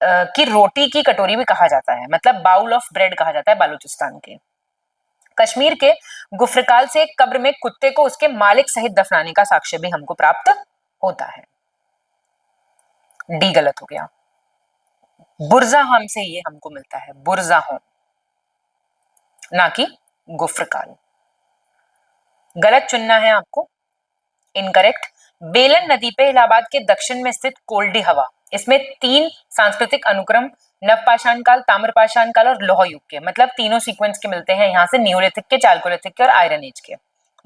की रोटी की कटोरी भी कहा जाता है, मतलब बाउल ऑफ ब्रेड कहा जाता है बलूचिस्तान के। कश्मीर के गुफ्रकाल से एक कब्र में कुत्ते को उसके मालिक सहित दफनाने का साक्ष्य भी हमको प्राप्त होता है। डी गलत हो गया। बुर्जाहम से ये हमको मिलता है, बुर्जाहम, ना कि गुफ्रकाल। गलत चुनना है आपको, इनकरेक्ट। बेलन नदी पे इलाहाबाद के दक्षिण में स्थित कोल्डी हवा, इसमें 3 सांस्कृतिक अनुक्रम नवपाषाण काल, ताम्रपाषाण काल और लौह युग के, मतलब तीनों सीक्वेंस के मिलते हैं यहाँ से, नियोलिथिक के, चाल्कोलिथिक के और आयरन एज के।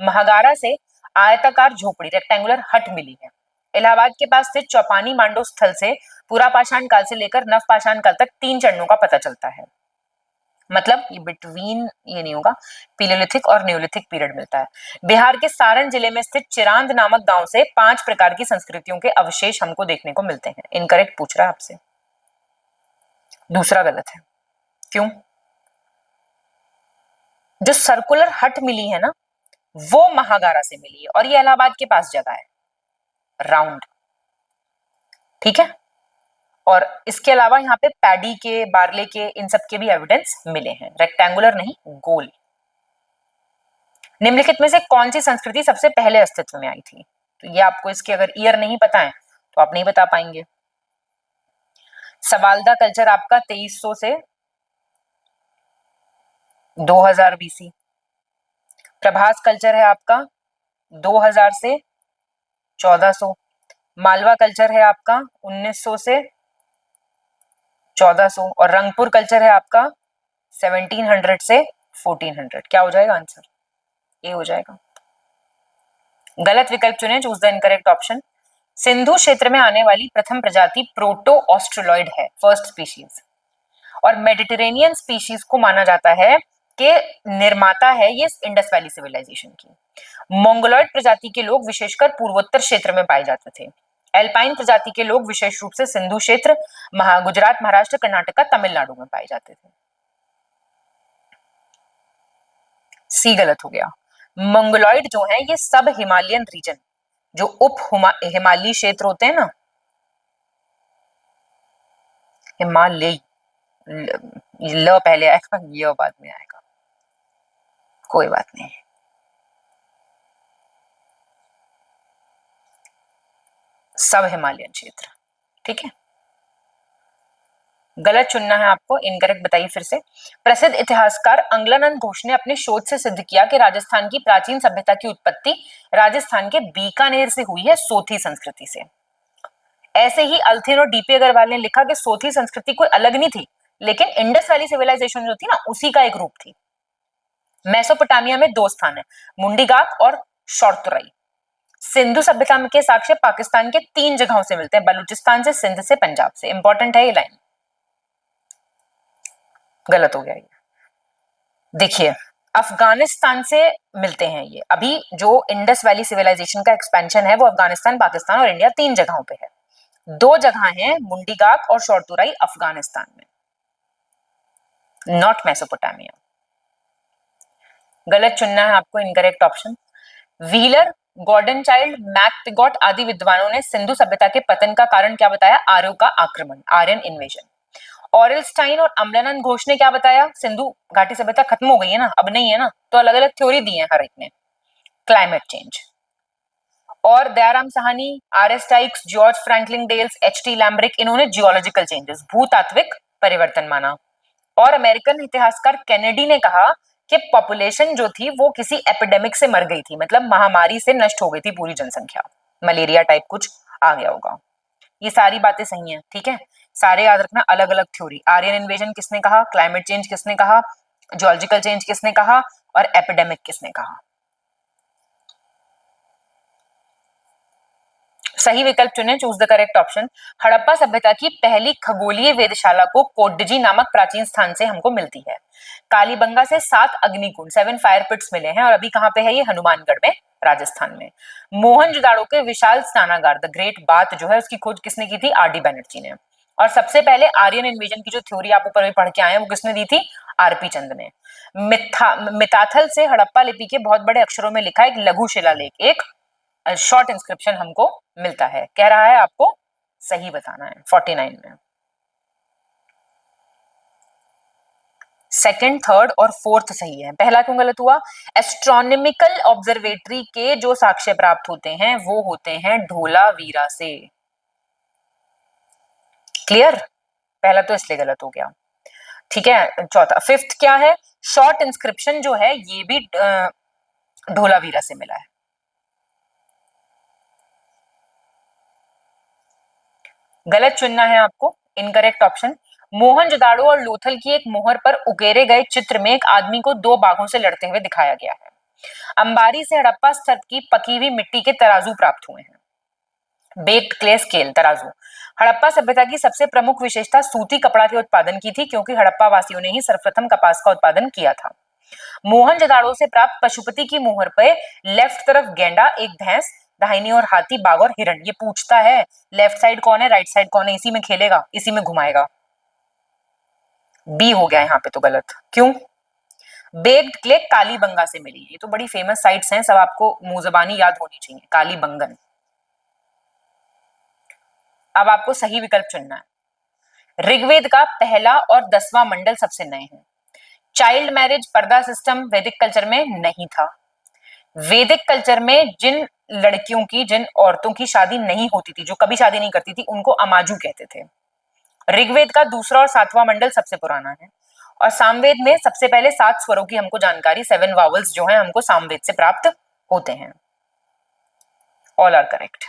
महागारा से आयताकार झोपड़ी रेक्टेंगुलर हट मिली है। इलाहाबाद के पास स्थित चौपानी मांडो स्थल से पुरापाषाण काल से लेकर नवपाषाण काल तक 3 चरणों का पता चलता है, मतलब ये बिटवीन ये नहीं होगा, पीलियोलिथिक और न्यूलिथिक पीरियड मिलता है। बिहार के सारण जिले में स्थित चिरांद नामक गांव से 5 प्रकार की संस्कृतियों के अवशेष हमको देखने को मिलते हैं। इनकरेक्ट पूछ रहा है आपसे, दूसरा गलत है। क्यों? जो सर्कुलर हट मिली है ना, वो महागारा से मिली है और ये इलाहाबाद के पास जगह है, राउंड, ठीक है। और इसके अलावा यहाँ पे पैडी के, बार्ले के, इन सब के भी एविडेंस मिले हैं, रेक्टेंगुलर नहीं, गोल। निम्नलिखित में से कौन सी संस्कृति सबसे पहले अस्तित्व में आई थी? तो ये आपको इसके अगर ईयर नहीं पता है तो आप नहीं बता पाएंगे। सवालदा कल्चर आपका 2300 से 2000 बीसी। प्रभास कल्चर है आपका 2000 से 1400। मालवा कल्चर है आपका 1900 से 1400 और रंगपुर कल्चर है आपका 1700 से 1400। क्या हो जाएगा आंसर? ए हो जाएगा। गलत विकल्प चुने, choose the incorrect option. Sindhu क्षेत्र में आने वाली प्रथम प्रजाति प्रोटो ऑस्ट्रेलॉइड है, फर्स्ट स्पीशीज, और मेडिटेरेनियन स्पीशीज को माना जाता है कि निर्माता है ये इंडस वैली सिविलाइजेशन की। मोंगोलॉइड प्रजाति के लोग विशेषकर पूर्वोत्तर क्षेत्र में पाए जाते थे। एल्पाइन प्रजाति के लोग विशेष रूप से सिंधु क्षेत्र, गुजरात, महाराष्ट्र, कर्नाटक, तमिलनाडु में पाए जाते थे। सी गलत हो गया। मंगोलॉइड जो है ये सब हिमालयन रीजन, जो उप हिमालयी क्षेत्र होते हैं ना, हिमालय, ल पहले आएगा, ये बाद में आएगा, कोई बात नहीं। सब हिमालयन क्षेत्र, ठीक है। गलत चुनना है आपको, इनकरेक्ट बताइए फिर से। प्रसिद्ध इतिहासकार अंगलानंद घोष ने अपने शोध से सिद्ध किया कि राजस्थान की प्राचीन सभ्यता की उत्पत्ति राजस्थान के बीकानेर से हुई है, सोथी संस्कृति से। ऐसे ही अल्थिन और डीपी अग्रवाल ने लिखा कि सोथी संस्कृति कोई अलग नहीं थी, लेकिन इंडस वैली सिविलाइजेशन जो थी ना, उसी का एक रूप थी। मेसोपोटामिया में 2 स्थान है, मुंडीगाक और शौर्तुराई। सिंधु सभ्यता के साक्ष्य पाकिस्तान के 3 जगहों से मिलते हैं, बलूचिस्तान से, सिंध से, पंजाब से। इंपॉर्टेंट है ये लाइन। गलत हो गया ये। देखिए, अफगानिस्तान से मिलते हैं ये। अभी जो इंडस वैली सिविलाइजेशन का एक्सपेंशन है वो अफगानिस्तान, पाकिस्तान और इंडिया 3 जगहों पे है। 2 जगह हैं मुंडीगाक और शौर्तुराई अफगानिस्तान में, नॉट मेसोपोटामिया। गलत चुनना है आपको, incorrect option. Wheeler, Gordon Childe, Piggott आदि विद्वानों ने सिंधु सभ्यता के पतन का कारण क्या बताया? आर्यों का आक्रमण, आर्यन इन्वेजन। ऑरेलस्टाइन और अम्लानंद घोष ने क्या बताया? सिंधु घाटी सभ्यता खत्म हो गई है ना, अब नहीं है ना, तो अलग अलग थ्योरी दी है हर एक ने। Climate change. और Dayaram Sahni, R S Raikes, George Franklin Dales, H T Lambrick, इन्होंने जियोलॉजिकल चेंजेस, भूतात्विक परिवर्तन माना। और अमेरिकन इतिहासकार केनेडी ने कहा कि पॉपुलेशन जो थी वो किसी एपिडेमिक से मर गई थी, मतलब महामारी से नष्ट हो गई थी पूरी जनसंख्या, मलेरिया टाइप कुछ आ गया होगा। ये सारी बातें सही हैं, ठीक है, सारे याद रखना। अलग अलग थ्योरी, आर्यन इन्वेजन किसने कहा, क्लाइमेट चेंज किसने कहा, जियोलॉजिकल चेंज किसने कहा, और एपिडेमिक किसने कहा। सही विकल्प चुने, choose the correct option. Harappa सभ्यता की पहली खगोलीय वेधशाला को कोडजी नामक प्राचीन स्थान से हमको मिलती है। कालीबंगा से 7 अग्निकुंड 7 फायर पिट्स मिले हैं और अभी कहाँ पे है ये? हनुमानगढ़ में, राजस्थान में। मोहनजोदाड़ो के विशाल स्नानागार द ग्रेट बाथ जो है उसकी खोज किसने की थी? आर.डी. बैनर्जी ने। और सबसे पहले आर्यन इन्वेजन की जो थ्योरी आप ऊपर भी पढ़ के आए हैं वो किसने दी थी? आर.पी. चंद ने। मिताथल से हड़प्पा लिपि के बहुत बड़े अक्षरों में लिखा एक लघु शिलालेख, एक शॉर्ट इंस्क्रिप्शन हमको मिलता है। कह रहा है आपको सही बताना है 49 में। सेकंड, थर्ड और फोर्थ सही है। पहला क्यों गलत हुआ? एस्ट्रोनॉमिकल ऑब्जर्वेटरी के जो साक्ष्य प्राप्त होते हैं वो होते हैं ढोलावीरा से। क्लियर? पहला तो इसलिए गलत हो गया। ठीक है, चौथा। फिफ्थ क्या है? शॉर्ट इंस्क्रिप्शन जो है ये भी ढोलावीरा से मिला है। गलत चुनना है आपको, इनकरेक्ट ऑप्शन। मोहनजोदाड़ो और लोथल की एक मोहर पर उकेरे गए चित्र में एक आदमी को 2 बाघों से लड़ते हुए दिखाया गया है। अंबारी से हड़प्पा स्तर की पकी हुई मिट्टी के तराजू प्राप्त हुए हैं। बेक्ड क्ले स्केल तराजू। हड़प्पा सभ्यता की सबसे प्रमुख विशेषता सूती कपड़ा के उत्पादन की थी, क्योंकि हड़प्पा वासियों ने ही सर्वप्रथम कपास का उत्पादन किया था। मोहनजोदाड़ो से प्राप्त पशुपति की मोहर पे लेफ्ट तरफ गेंडा, एक भैंस, दाहिनी ओर हाथी, बाघ और हिरण। ये पूछता है लेफ्ट साइड कौन है, राइट साइड कौन है, इसी में खेलेगा, इसी में घुमाएगा। बी हो गया यहाँ पे तो गलत। क्यों? बेक्ड क्ले कालीबंगा से मिली। ये तो बड़ी फेमस साइट्स हैं, सब आपको मुंह जबानी याद होनी चाहिए। कालीबंगन। अब आपको सही विकल्प चुनना है। ऋग्वेद का पहला और 10वां मंडल सबसे नए हैं। चाइल्ड मैरिज पर्दा सिस्टम वैदिक कल्चर में नहीं था। वैदिक कल्चर में जिन लड़कियों की, जिन औरतों की शादी नहीं होती थी, जो कभी शादी नहीं करती थी, उनको अमाजू कहते थे। ऋग्वेद का दूसरा और 7वां मंडल सबसे पुराना है। और सामवेद में सबसे पहले 7 स्वरों की हमको जानकारी, 7 वावल्स जो है हमको सामवेद से प्राप्त होते हैं। All are correct.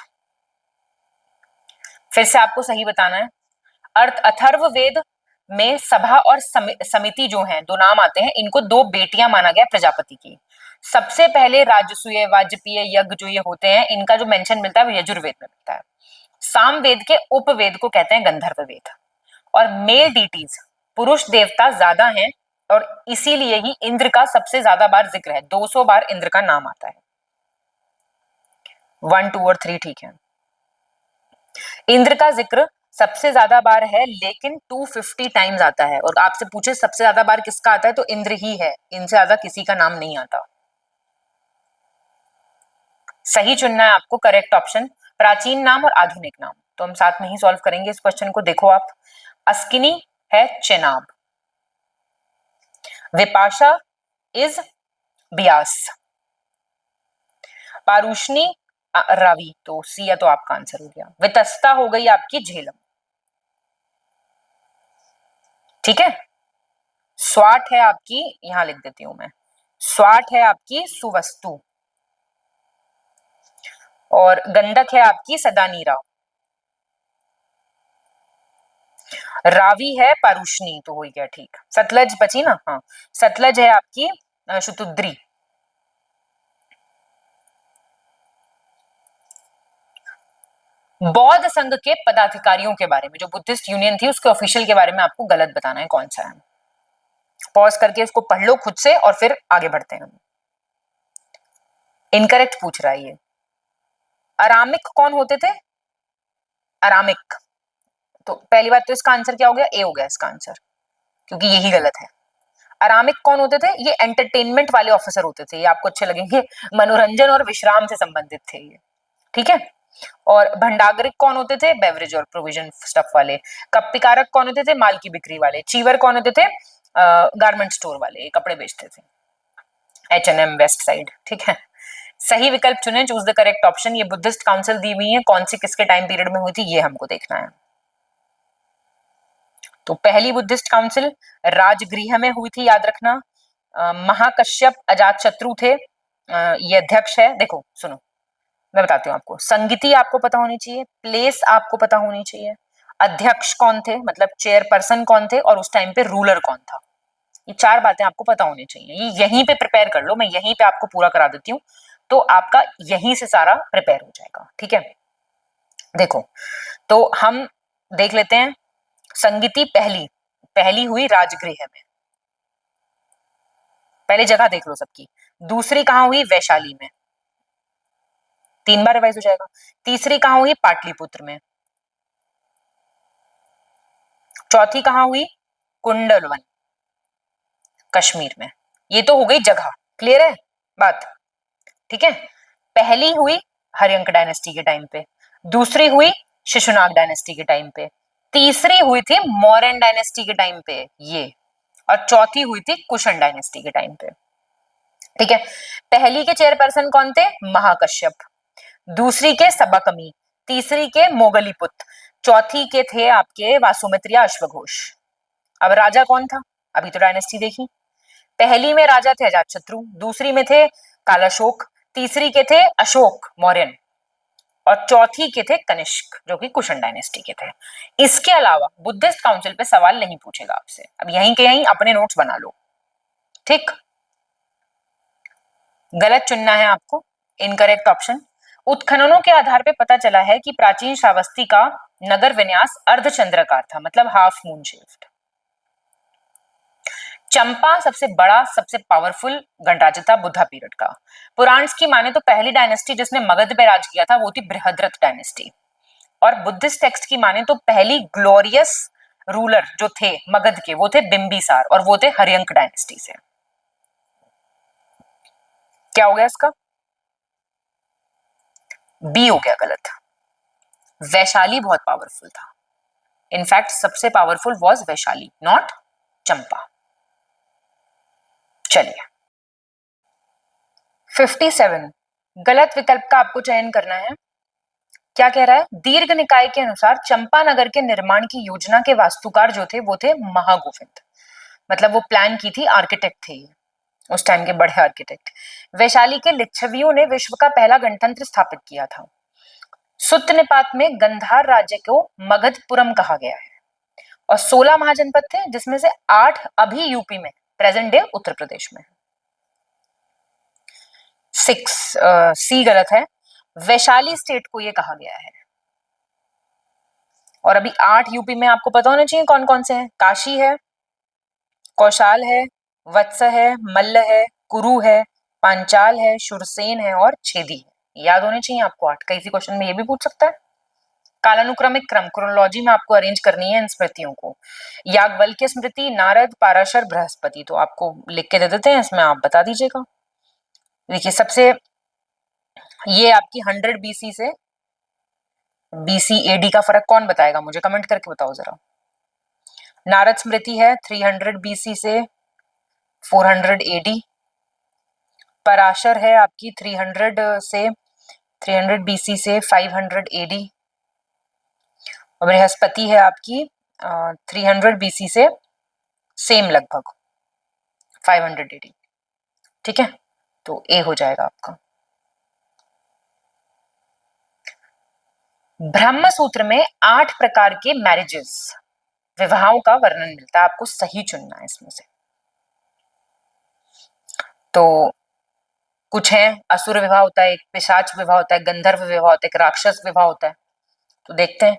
फिर से आपको सही बताना है। अथर्ववेद में सभा और समिति जो हैं, 2 नाम आते हैं, इनको 2 बेटियां माना गया प्रजापति की। सबसे पहले राजसूय, वाजपेयी, यज्ञ जो ये होते हैं, इनका जो मेंशन मिलता है वो यजुर्वेद में मिलता है। सामवेद के उपवेद को कहते हैं गंधर्व वेद। और मेल डीटीज, पुरुष देवता ज्यादा हैं और इसीलिए ही इंद्र का सबसे ज्यादा बार जिक्र है। 200 बार इंद्र का नाम आता है। 1, 2 और 3 ठीक है। इंद्र का जिक्र सबसे ज्यादा बार है, लेकिन 250 टाइम्स आता है। और आपसे पूछे सबसे ज्यादा बार किसका आता है, तो इंद्र ही है, इनसे ज्यादा किसी का नाम नहीं आता। सही चुनना है आपको, करेक्ट ऑप्शन। प्राचीन नाम और आधुनिक नाम तो हम साथ में ही सॉल्व करेंगे इस क्वेश्चन को। देखो आप, अस्किनी है चेनाब, विपाशा इज ब्यास, पारुष्णी रावी, तो सी या तो आपका आंसर हो गया। वितस्ता हो गई आपकी झेलम। ठीक है। स्वाट है आपकी, यहां लिख देती हूं मैं, स्वाट है आपकी सुवस्तु। और गंडक है आपकी सदानीरा। रावी है पारुष्णी, तो हो गया ठीक। सतलज बची ना, हाँ, सतलज है आपकी शुतुद्री। बौद्ध संघ के पदाधिकारियों के बारे में, जो बुद्धिस्ट यूनियन थी उसके ऑफिशियल के बारे में आपको गलत बताना है, कौन सा है। पॉज करके उसको पढ़ लो खुद से और फिर आगे बढ़ते हैं। इनकरेक्ट पूछ रहा है ये। अरामिक कौन होते थे? अरामिक, तो पहली बात तो इसका आंसर क्या हो गया? ए हो गया इसका आंसर, क्योंकि यही गलत है। अरामिक कौन होते थे? ये एंटरटेनमेंट वाले ऑफिसर होते थे, ये आपको अच्छे लगेंगे, मनोरंजन और विश्राम से संबंधित थे ये। ठीक है। और भंडागरिक कौन होते थे? बेवरेज और प्रोविजन स्टफ वाले। कप्पिकारक कौन होते थे? माल की बिक्री वाले। चीवर कौन होते थे? गारमेंट स्टोर वाले, कपड़े बेचते थे, H&M वेस्ट साइड। ठीक है। सही विकल्प चुने, चूज द करेक्ट ऑप्शन। ये बुद्धिस्ट काउंसिल दी हुई है, कौन सी किसके टाइम पीरियड में हुई थी ये हमको देखना है। तो पहली बुद्धिस्ट काउंसिल राजगृह में हुई थी, याद रखना। महाकश्यप अजातशत्रु थे, ये अध्यक्ष है। देखो सुनो, मैं बताती हूँ आपको। संगीति आपको पता होनी चाहिए, प्लेस आपको पता होनी चाहिए, अध्यक्ष कौन थे मतलब चेयरपर्सन कौन थे, और उस टाइम पे रूलर कौन था। ये 4 बातें आपको पता होनी चाहिए। ये यहीं पे प्रिपेयर कर लो, मैं यहीं पे आपको पूरा करा देती हूँ, तो आपका यहीं से सारा प्रिपेयर हो जाएगा। ठीक है। देखो, तो हम देख लेते हैं। संगीति पहली हुई राजगृह में, पहले जगह देख लो सबकी। दूसरी कहाँ हुई? वैशाली में, 3 बार रिवाइज हो जाएगा। तीसरी कहाँ हुई? पाटलिपुत्र में। चौथी कहाँ हुई? कुंडलवन, कश्मीर में। ये तो हो गई जगह, क्लियर है बात? ठीक है, पहली हुई हर्यंक डायनेस्टी के टाइम पे, दूसरी हुई शिशुनाग डायनेस्टी के टाइम पे, तीसरी हुई थी मौर्यन डायनेस्टी के टाइम पे ये, और चौथी हुई थी कुशन डायनेस्टी के टाइम पे। ठीक है, पहली के चेयरपर्सन कौन थे? महाकश्यप, दूसरी के सबकमी, तीसरी के मोगलीपुत्र, चौथी के थे आपके वासुमित्र या अश्वघोष। अब राजा कौन था? अभी तो डायनेस्टी देखी। पहली में राजा थे अजातशत्रु, दूसरी में थे कालाशोक, तीसरी के थे अशोक मौर्यन, और चौथी के थे कनिष्क जो कि कुशन डायनेस्टी के थे। इसके अलावा बुद्धिस्ट काउंसिल पे सवाल नहीं पूछेगा आपसे, अब यहीं के यहीं अपने नोट्स बना लो। ठीक, गलत चुनना है आपको, इनकरेक्ट ऑप्शन। उत्खननों के आधार पे पता चला है कि प्राचीन श्रावस्ती का नगर विन्यास अर्धचंद्राकार था, मतलब हाफ मून शेप्ड। चंपा सबसे बड़ा, सबसे पावरफुल गणराज्य था बुद्धा पीरियड का। पुराण की माने तो पहली डायनेस्टी जिसने मगध पे राज किया था वो थी बृहद्रथ डायनेस्टी, और बुद्धिस्ट टेक्स्ट की माने तो पहली ग्लोरियस रूलर जो थे मगध के वो थे बिंबिसार, और वो थे हर्यंक डायनेस्टी से। क्या हो गया इसका? बी हो गया गलत। वैशाली बहुत पावरफुल था, इनफैक्ट सबसे पावरफुल वाज वैशाली, नॉट चंपा। चलिए 57, गलत विकल्प का आपको चयन करना है। क्या कह रहा है? दीर्घ निकाय के अनुसार चंपानगर के निर्माण की योजना के वास्तुकार जो थे वो थे महागोविंद, मतलब वो प्लान की थी, आर्किटेक्ट थे ये, उस टाइम के बड़े आर्किटेक्ट। वैशाली के लिच्छवियों ने विश्व का पहला गणतंत्र स्थापित किया था। सुत्त निपात में गंधार राज्य को मगधपुरम कहा गया है, और 16 महाजनपद थे जिसमें से 8 अभी यूपी में, प्रेजेंट डे उत्तर प्रदेश में। 6 सी गलत है, वैशाली स्टेट को ये कहा गया है। और अभी 8 यूपी में आपको पता होना चाहिए कौन कौन से हैं। काशी है, कौशाल है, वत्स है, मल्ल है, कुरु है, पांचाल है, शुरसेन है और छेदी है। याद होने चाहिए आपको 8, कई क्वेश्चन में ये भी पूछ सकता है। कालानुक्रमिक क्रम, क्रोनोलॉजी में आपको अरेंज करनी है इन स्मृतियों को। याज्ञवल्क्य स्मृति, नारद, पाराशर, बृहस्पति, तो आपको लिख के दे देते हैं, इसमें आप बता दीजिएगा। देखिए सबसे, ये आपकी 100 बीसी से बीसी एडी का फर्क कौन बताएगा मुझे, कमेंट करके बताओ जरा। नारद स्मृति है 300 बीसी से 400 एडी, पराशर है आपकी 300 बीसी से 500 एडी, और बृहस्पति है आपकी 300 बीसी से सेम लगभग 500 एडी। ठीक है, तो ए हो जाएगा आपका। ब्रह्म सूत्र में 8 प्रकार के मैरिजेस, विवाहों का वर्णन मिलता है, आपको सही चुनना है इसमें से। तो कुछ है, असुर विवाह होता है, एक पिशाच विवाह होता है, गंधर्व विवाह होता है, एक राक्षस विवाह होता है। तो देखते हैं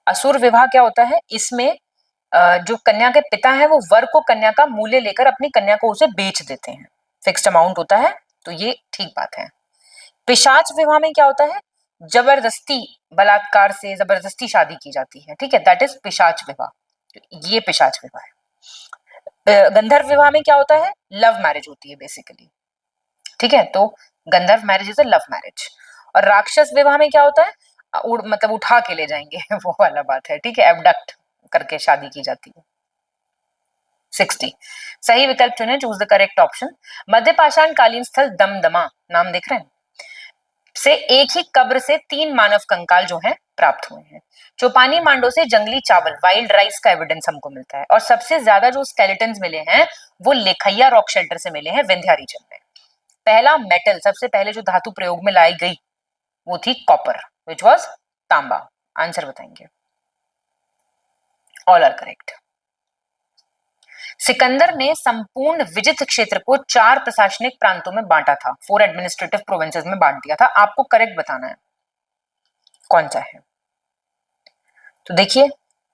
असुर विवाह क्या होता है। इसमें जो कन्या के पिता है वो वर को कन्या का मूल्य लेकर अपनी कन्या को उसे बेच देते हैं, फिक्स्ड अमाउंट होता है, तो ये ठीक बात है। पिशाच विवाह में क्या होता है? जबरदस्ती, बलात्कार से जबरदस्ती शादी की जाती है, ठीक है, दैट इज पिशाच विवाह, ये पिशाच विवाह है। गंधर्व विवाह में क्या होता है? लव मैरिज होती है बेसिकली, ठीक है, तो गंधर्व marriage is a love marriage. और राक्षस विवाह में क्या होता है? मतलब उठा के ले जाएंगे वो वाला बात है, ठीक है, एबडक्ट करके शादी की जाती है। 60, सही विकल्प चुने, चूज द करेक्ट ऑप्शन। मध्य पाषाण कालीन स्थल दमदमा, नाम देख रहे हैं, से एक ही कब्र से 3 मानव कंकाल जो हैं प्राप्त हुए हैं। चौपानी मांडो से जंगली चावल, वाइल्ड राइस का एविडेंस हमको मिलता है, और सबसे ज्यादा जो स्केलेटन्स मिले हैं वो लेखैया रॉक शेल्टर से मिले हैं विंध्या रीजन में। पहला मेटल, सबसे पहले जो धातु प्रयोग में लाई गई वो थी कॉपर, विच वाज तांबा। आंसर बताएंगे, ऑल आर करेक्ट। सिकंदर ने संपूर्ण विजित क्षेत्र को 4 प्रशासनिक प्रांतों में बांटा था, 4 एडमिनिस्ट्रेटिव प्रोविंसेस में बांट दिया था। आपको करेक्ट बताना है कौन सा है। तो देखिए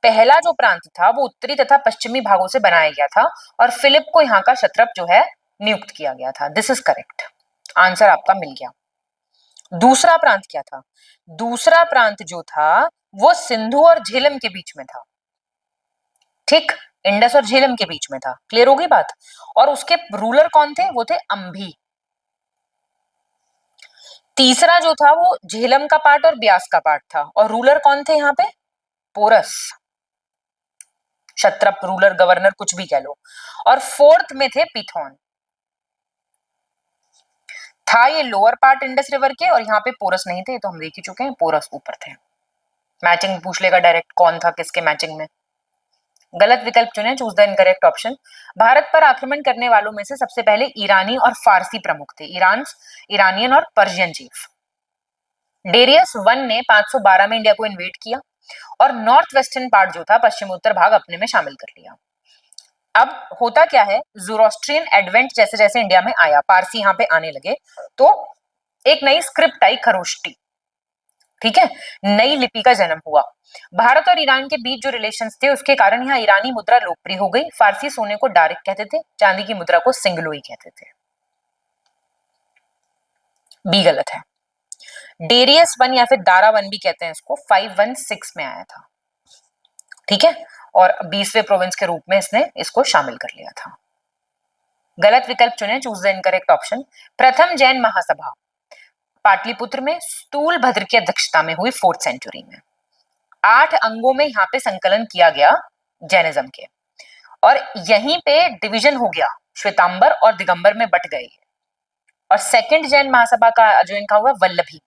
पहला जो प्रांत था वो उत्तरी तथा पश्चिमी भागों से बनाया गया था और फिलिप को यहाँ का क्षत्रप जो है नियुक्त किया गया था। दिस इज करेक्ट, आंसर आपका मिल गया। दूसरा प्रांत क्या था? दूसरा प्रांत जो था वो सिंधु और झेलम के बीच में था। ठीक, इंडस और झेलम के बीच में था। क्लियर होगी बात? और उसके रूलर कौन थे? वो थे अंभी। तीसरा जो था वो झेलम का पार्ट और ब्यास का पार्ट था और रूलर कौन थे यहाँ पे? पोरस, क्षत्रप, रूलर, गवर्नर, कुछ भी कह लो। और फोर्थ में थे पिथौन। था ये लोअर पार्ट इंडस रिवर के और यहाँ पे पोरस नहीं थे, तो हम देख ही चुके हैं, पोरस ऊपर थे। मैचिंग पूछ लेगा डायरेक्ट, कौन था किसके मैचिंग में। गलत विकल्प चुने, choose the incorrect option. Bharat पर आक्रमण करने वालों में से सबसे पहले ईरानी और फारसी प्रमुख थे। ईरानियन और पर्शियन चीफ। डेरियस वन ने 512 में इंडिया को इन्वेड किया और नॉर्थ वेस्टर्न पार्ट जो था, पश्चिम उत्तर भाग, अपने में शामिल कर लिया। अब होता क्या है, ज़ोरोस्ट्रियन एडवेंट जैसे जैसे इंडिया में आया, पारसी यहाँ पे आने लगे, तो एक नई स्क्रिप्ट आई, खरोष्टी। ठीक है, नई लिपि का जन्म हुआ। भारत और ईरान के बीच जो रिलेशंस थे उसके कारण यहाँ ईरानी मुद्रा लोकप्रिय हो गई। फारसी सोने को डारिक कहते थे, चांदी की मुद्रा को सिंगलोई कहते थे। बी गलत है। डेरियस वन या फिर दारा वन भी कहते हैं इसको, 516 में आया था। ठीक है, और 20वें प्रोविंस के रूप में इसने इसको शामिल कर लिया था। गलत विकल्प चुने, चूज द इनकरेक्ट ऑप्शन। प्रथम जैन महासभा पाटलिपुत्र में स्थूलभद्र की अध्यक्षता में हुई 4th सेंचुरी में। 8 अंगों में यहाँ पे संकलन किया गया जैनिज्म के, और यहीं पे डिवीजन हो गया, श्वेतांबर और दिगंबर में बट गए। और सेकंड जैन महासभा का जो इनका हुआ वल्लभी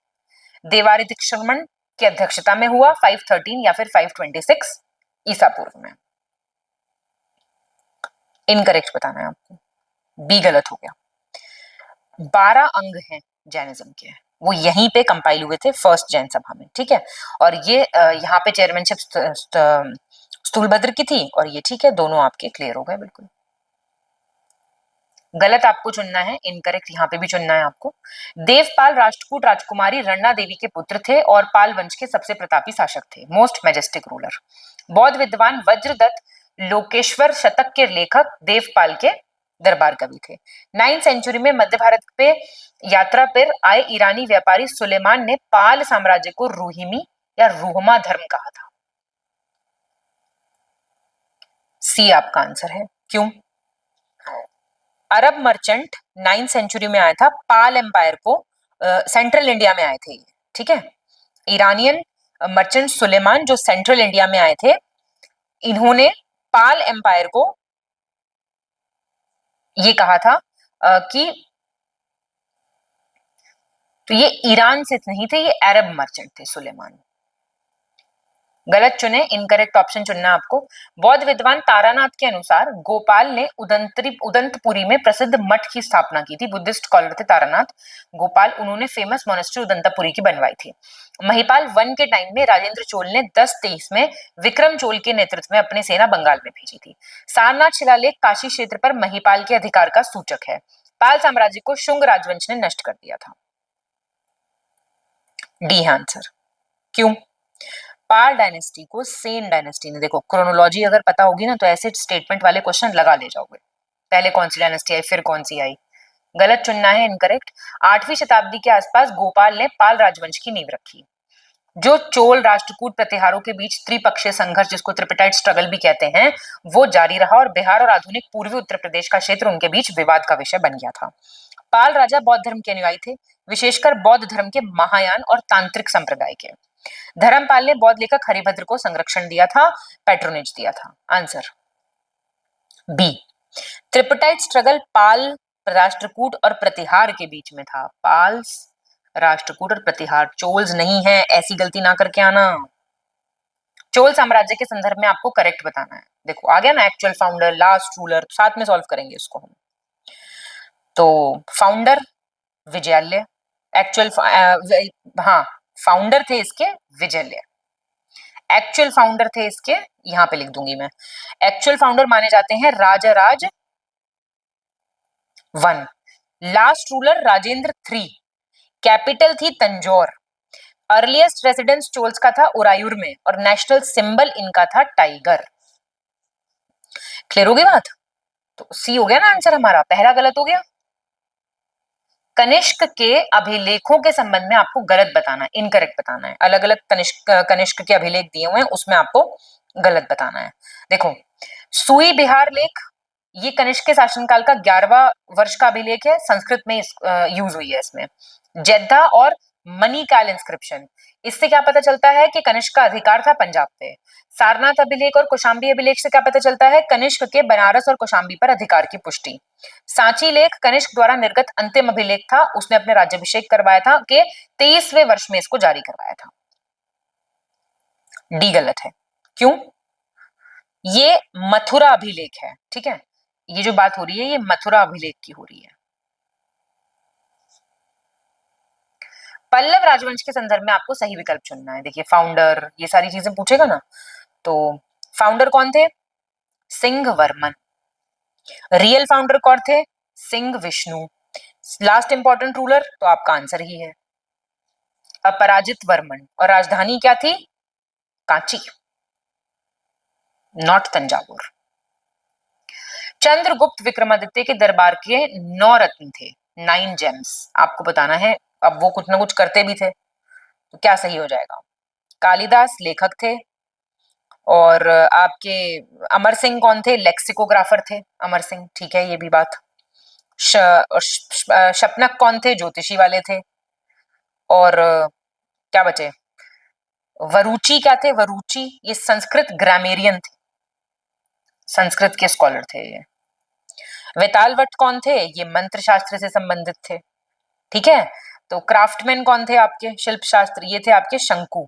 देवारितिक श्रमण की अध्यक्षता में हुआ 513 या फिर 526 ईसा पूर्व में। इनकरेक्ट बताना है आपको, बी गलत हो गया। 12 अंग हैं जैनिज्म के, वो यहीं पे कंपाइल हुए थे फर्स्ट जैन सभा में। ठीक है, और ये यहाँ पे चेयरमैनशिप स्थूलभद्र की थी और ये, ठीक है, दोनों आपके क्लियर हो गए बिल्कुल। गलत आपको चुनना है, इनकरेक्ट यहाँ पे भी चुनना है आपको। देवपाल राष्ट्रकूट राजकुमारी रन्ना देवी के पुत्र थे और पाल वंश के सबसे प्रतापी शासक थे, मोस्ट मैजेस्टिक रूलर। बौद्ध विद्वान वज्रदत्त लोकेश्वर शतक के लेखक देवपाल के दरबार कवि थे। 9th सेंचुरी में मध्य भारत पे यात्रा पर आए ईरानी व्यापारी सुलेमान ने पाल साम्राज्य को रूहिमी या रूहमा धर्म कहा था। सी आपका आंसर है। क्यों? अरब मर्चेंट 9th सेंचुरी में आया था, पाल एम्पायर को सेंट्रल इंडिया में आए थे। ठीक है, ईरानियन मर्चेंट सुलेमान जो सेंट्रल इंडिया में आए थे, इन्होंने पाल एम्पायर को ये कहा था कि, तो ये ईरान से नहीं थे, ये अरब मर्चेंट थे सुलेमान। गलत चुने, इनकरेक्ट ऑप्शन चुनना आपको। बौद्ध विद्वान तारानाथ के अनुसार गोपाल ने उदंतपुरी में प्रसिद्ध मठ की स्थापना की थी। बुद्धिस्ट स्कॉलर थे तारानाथ गोपाल, उन्होंने फेमस मोनेस्ट्री उदंतपुरी की बनवाई थी। महिपाल वन के टाइम में राजेंद्र चोल ने 1023 में विक्रम चोल के नेतृत्व में अपनी सेना बंगाल में भेजी थी। सारनाथ शिलालेख काशी क्षेत्र पर महिपाल के अधिकार का सूचक है। पाल साम्राज्य को शुंग राजवंश ने नष्ट कर दिया था। डी है आंसर। क्यों? पाल डायनेस्टी को सेन डायनेस्टी ने, देखो क्रोनोलॉजी अगर पता होगी ना तो ऐसे स्टेटमेंट वाले क्वेश्चन लगा ले जाओगे, पहले कौन सी डायनेस्टी आई फिर कौन सी आई। गलत चुनना है, इनकरेक्ट। 8वीं शताब्दी के आसपास गोपाल ने पाल राजवंश की नींव रखी। जो चोल राष्ट्रकूट प्रतिहारों के बीच त्रिपक्षीय संघर्ष, जिसको त्रिपिटाइट स्ट्रगल भी कहते हैं, वो जारी रहा और बिहार और आधुनिक पूर्वी उत्तर प्रदेश का क्षेत्र उनके बीच विवाद का विषय बन गया था। पाल राजा बौद्ध धर्म के अनुयायी थे, विशेषकर बौद्ध धर्म के महायान और तांत्रिक संप्रदाय के। धर्मपाल ने बौद्ध लेखक हरिभद्र को संरक्षण दिया था, पैट्रोनेज दिया था। Answer B. Tripartite struggle Pala Rashtrakuta और प्रतिहार के बीच में था। पाल राष्ट्रकूट और प्रतिहार, चोल्स नहीं है, ऐसी गलती ना करके आना। चोल साम्राज्य के संदर्भ में आपको करेक्ट बताना है। देखो आ गया ना, एक्चुअल फाउंडर, लास्ट रूलर, साथ में सॉल्व करेंगे इसको हम। तो फाउंडर विजयालय, एक्चुअल हाँ फाउंडर थे इसके विजयालय, एक्चुअल फाउंडर थे इसके, यहां पे लिख दूंगी मैं, एक्चुअल फाउंडर माने जाते हैं Rajaraja 1, last ruler Rajendra 3, capital थी तंजौर, अर्लीस्ट रेसिडेंस चोल्स का था उरायूर में और नेशनल सिंबल इनका था टाइगर। क्लियर होगी बात? तो सी हो गया ना आंसर हमारा, पहला गलत हो गया। कनिष्क के अभिलेखों के संबंध में आपको गलत बताना है, इनकरेक्ट बताना है। अलग अलग कनिष्क के अभिलेख दिए हुए हैं, उसमें आपको गलत बताना है। देखो, सुई बिहार लेख, ये कनिष्क के शासनकाल का 11वां वर्ष का अभिलेख है, संस्कृत में यूज हुई है इसमें। जेद्दा और मणिकाल इंस्क्रिप्शन, इससे क्या पता चलता है कि कनिष्क का अधिकार था पंजाब पे। सारनाथ अभिलेख और कौशाम्बी अभिलेख से क्या पता चलता है, कनिष्क के बनारस और कौशाम्बी पर अधिकार की पुष्टि। सांची लेख कनिष्क द्वारा निर्गत अंतिम अभिलेख था, उसने अपने राज्याभिषेक करवाया था कि 23वें वर्ष में इसको जारी करवाया था। डी गलत है। क्यों? ये मथुरा अभिलेख है, ठीक है, ये जो बात हो रही है ये मथुरा अभिलेख की हो रही है। पल्लव राजवंश के संदर्भ में आपको सही विकल्प चुनना है। देखिए, फाउंडर, ये सारी चीजें पूछेगा ना, तो फाउंडर कौन थे? सिंह वर्मन। रियल फाउंडर कौन थे? Singh Vishnu. Last important ruler, तो आपका आंसर ही है अपराजित वर्मन। और राजधानी क्या थी? कांची, नॉट तंजावुर। चंद्रगुप्त विक्रमादित्य के दरबार के 9 रत्न थे, 9 जेम्स, आपको बताना है। अब वो कुछ ना कुछ करते भी थे, तो क्या सही हो जाएगा? कालिदास लेखक थे, और आपके अमर सिंह कौन थे? लेक्सिकोग्राफर थे अमर सिंह, ठीक है, ये भी बात। शपनक कौन थे? ज्योतिषी वाले थे। और क्या बचे? वरुचि क्या थे? वरुचि, ये संस्कृत ग्रामेरियन थे, संस्कृत के स्कॉलर थे ये। वेतालवट कौन थे? ये मंत्र शास्त्र से संबंधित थे, ठीक है। तो क्राफ्टमैन कौन थे आपके? शिल्प शास्त्र, ये थे आपके शंकु।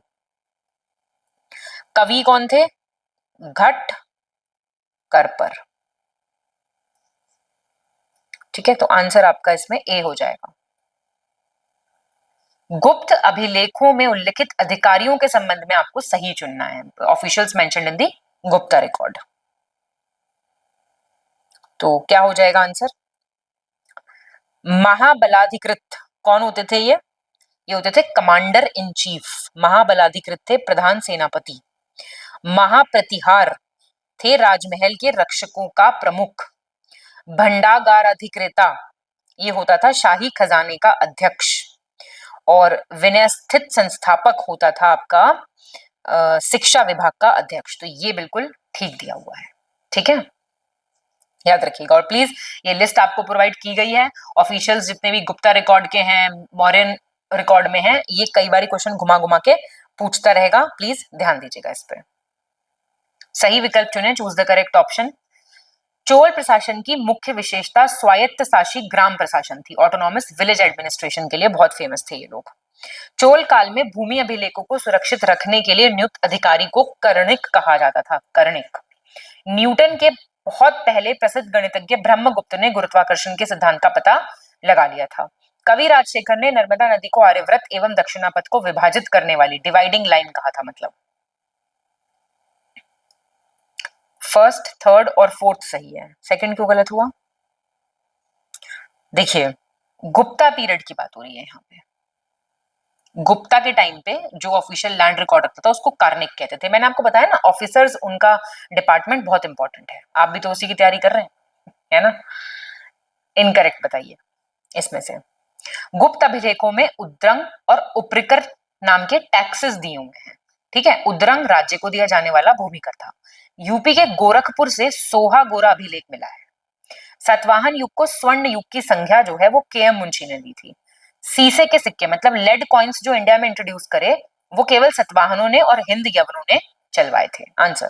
कवि कौन थे? घट करपर, ठीक है। तो आंसर आपका इसमें ए हो जाएगा। गुप्त अभिलेखों में उल्लिखित अधिकारियों के संबंध में आपको सही चुनना है, officials mentioned in the Gupta record. तो क्या हो जाएगा आंसर? महाबलाधिकृत कौन होते थे? ये होते थे कमांडर इन चीफ, महाबलाधिकृत थे प्रधान सेनापति। महाप्रतिहार थे राजमहल के रक्षकों का प्रमुख। भंडागार अधिकृता, ये होता था शाही खजाने का अध्यक्ष। और विनयस्थित संस्थापक होता था आपका शिक्षा विभाग का अध्यक्ष। तो ये बिल्कुल ठीक दिया हुआ है, ठीक है, याद रखिएगा। और प्लीज ये लिस्ट आपको प्रोवाइड की गई है, ऑफिशियल्स जितने भी गुप्ता रिकॉर्ड के हैं, मौर्यन रिकॉर्ड में हैं, ये कई बार क्वेश्चन घुमा घुमा के पूछता रहेगा, प्लीज ध्यान दीजिएगा इस पे। सही विकल्प चुने, choose the correct option. Chola प्रशासन की मुख्य विशेषता स्वायत्त शासी ग्राम प्रशासन थी, ऑटोनॉमस विलेज एडमिनिस्ट्रेशन के लिए बहुत फेमस थे ये लोग। चोल काल में भूमि अभिलेखों को सुरक्षित रखने के लिए नियुक्त अधिकारी को कर्णिक कहा जाता था, कर्णिक। न्यूटन के बहुत पहले प्रसिद्ध गणितज्ञ ब्रह्मगुप्त ने गुरुत्वाकर्षण के सिद्धांत का पता लगा लिया था। कवि राजशेखर ने नर्मदा नदी को आर्यव्रत एवं दक्षिणापथ को विभाजित करने वाली डिवाइडिंग लाइन कहा था। मतलब फर्स्ट, थर्ड और फोर्थ सही है, सेकंड क्यों गलत हुआ? देखिए, गुप्ता पीरियड की बात हो रही है यहाँ पे। गुप्ता के टाइम पे जो ऑफिशियल लैंड रिकॉर्ड रखता था उसको कार्निक कहते थे। मैंने आपको बताया ना, ऑफिसर्स, उनका डिपार्टमेंट बहुत इंपॉर्टेंट है। आप भी तो उसी की तैयारी कर रहे हैं, है ना। इनकरेक्ट बताइए इसमें से। गुप्त अभिलेखों में उद्रंग और उपरिकर नाम के टैक्सेस दिए हुए हैं, ठीक है। उद्रंग राज्य को दिया जाने वाला भूमिकर था। यूपी के गोरखपुर से सोहा गोरा अभिलेख मिला है। सातवाहन युग को स्वर्ण युग की संज्ञा जो है वो के.एम. मुंशी ने दी थी। सीसे के सिक्के मतलब लेड कॉइन्स जो इंडिया में इंट्रोड्यूस करे वो केवल सतवाहनों ने और हिंद यवनों ने चलवाए थे। Answer